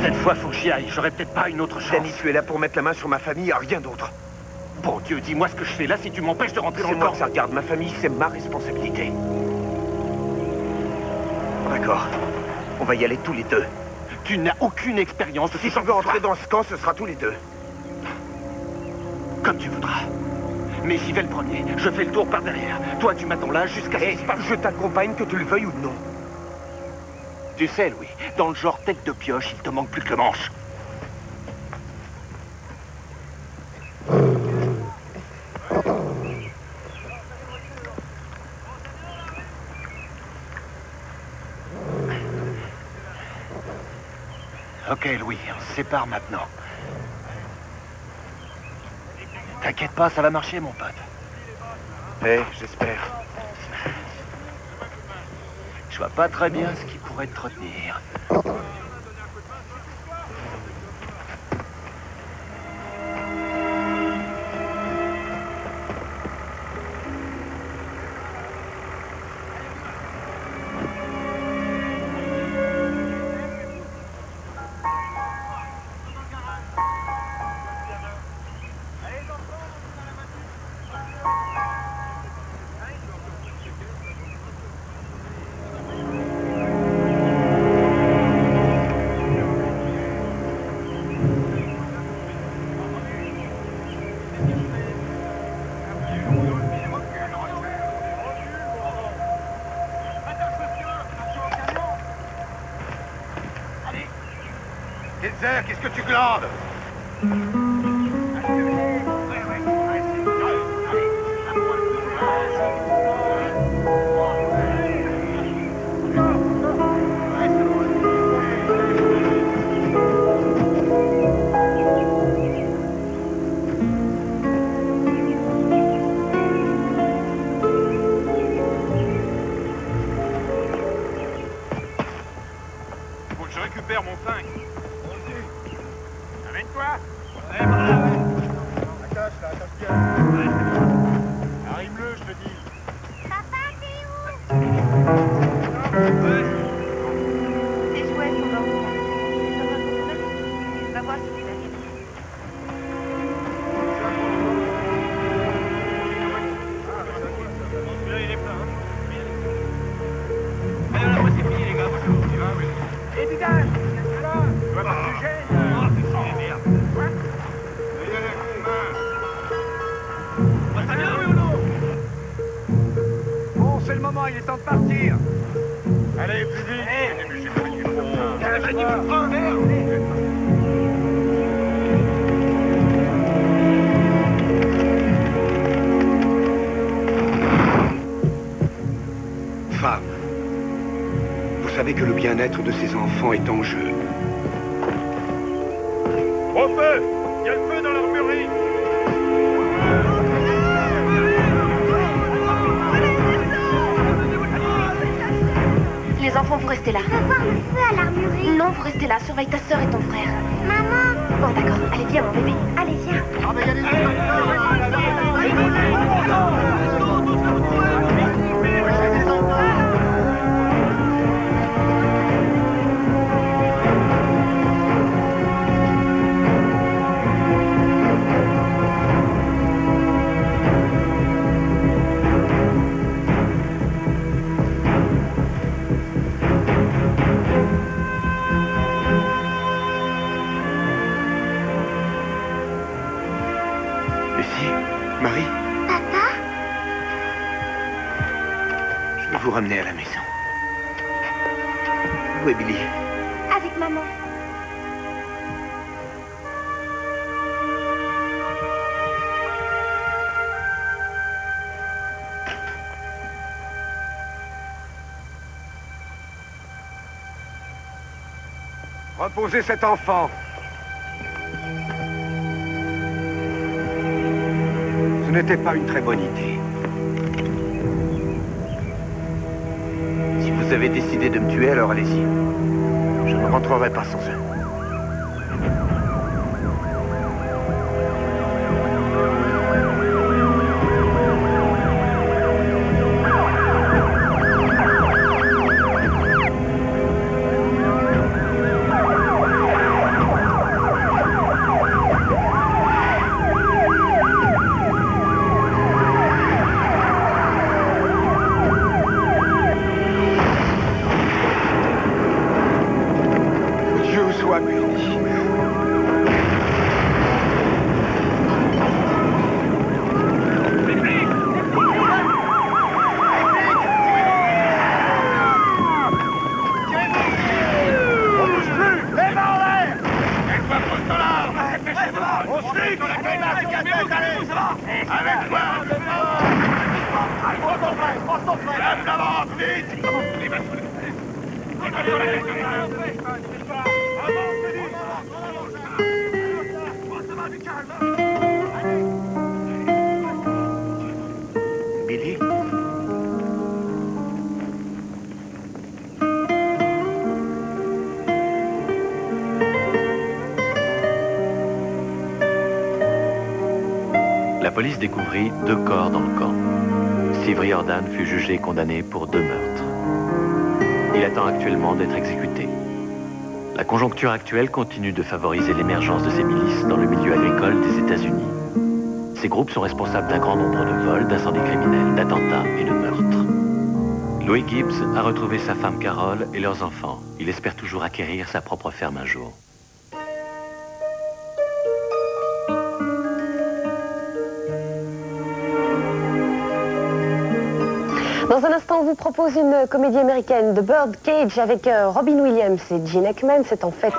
A: Cette fois, faut que j'y aille. J'aurais peut-être pas une autre chance.
B: Danny, tu es là pour mettre la main sur ma famille, rien d'autre.
A: Bon Dieu, dis-moi ce que je fais là si tu m'empêches de rentrer dans
B: C'est
A: le
B: moi
A: camp.
B: que ça regarde. Ma famille, c'est ma responsabilité. D'accord. On va y aller tous les deux.
A: Tu n'as aucune expérience de
B: Si tu veux entrer dans ce camp, ce sera tous les deux.
A: Comme tu voudras. Mais j'y vais le premier. Je fais le tour par derrière. Toi, tu m'attends là jusqu'à ce qu'il se passe.
B: Je t'accompagne que tu le veuilles ou non.
E: Tu sais, Louis, dans le genre tête de pioche, il te manque plus que le manche. Ok, Louis, on se sépare maintenant. T'inquiète pas, ça va marcher, mon pote.
M: Eh, j'espère.
E: Je vois pas très bien ce qui pourrait te retenir.
F: Ketzer, qu'est-ce que tu glandes?
G: Faut que je récupère mon flingue. Amène-toi.
F: Attache là, attache bien. Arrive-le, je te dis.
D: Papa, t'es où?
C: Tes jouets sont dans le coin. Va voir si tu l'as.
G: Là, il est plein. Allez, là, moi, c'est fini, les gars. Moi, je vous dis, oui. Et dégage. Là, tu vas pas que tu gênes. Oh, c'est chier, merde. Quoi? Va très bien, oui ou non?
F: Bon, c'est le moment, il est temps de partir.
G: Allez, plus vite. T'as pas dit plus frein, merde.
F: Femme, vous savez que le bien-être de ces enfants est en jeu.
G: Au feu! Il y a le feu dans l'armurerie!
C: Les enfants, vous restez là.
D: Je veux voir le feu à l'armurerie.
C: Non, vous restez là. Surveille ta sœur et ton frère.
D: Maman.
C: Bon, d'accord. Allez, viens, mon bébé.
D: Allez, viens.
B: Lucie, Marie,
D: Papa?
B: je vais vous ramener à la maison. Où est Billy?
D: Avec maman.
F: Reposez cet enfant. Ce n'était pas une très bonne idée.
B: Si vous avez décidé de me tuer, alors allez-y. Je ne rentrerai pas sans eux.
F: Dieu soit béni.
G: vite! Calmez-vous, ça va? Avec toi! Allez, prends ton frère! Lève la vente, vite!
B: Billy?
A: La police découvrit 2 corps dans le camp. Steve Riordan fut jugé et condamné pour 2 meurtres. Il attend actuellement d'être exécuté. La conjoncture actuelle continue de favoriser l'émergence de ces milices dans le milieu agricole des États-Unis. Ces groupes sont responsables d'un grand nombre de vols, d'incendies criminels, d'attentats et de meurtres. Louis Gibbs a retrouvé sa femme Carole et leurs enfants. Il espère toujours acquérir sa propre ferme un jour.
C: Dans un instant, on vous propose une comédie américaine, The Birdcage, avec Robin Williams et Gene Hackman. C'est en fait...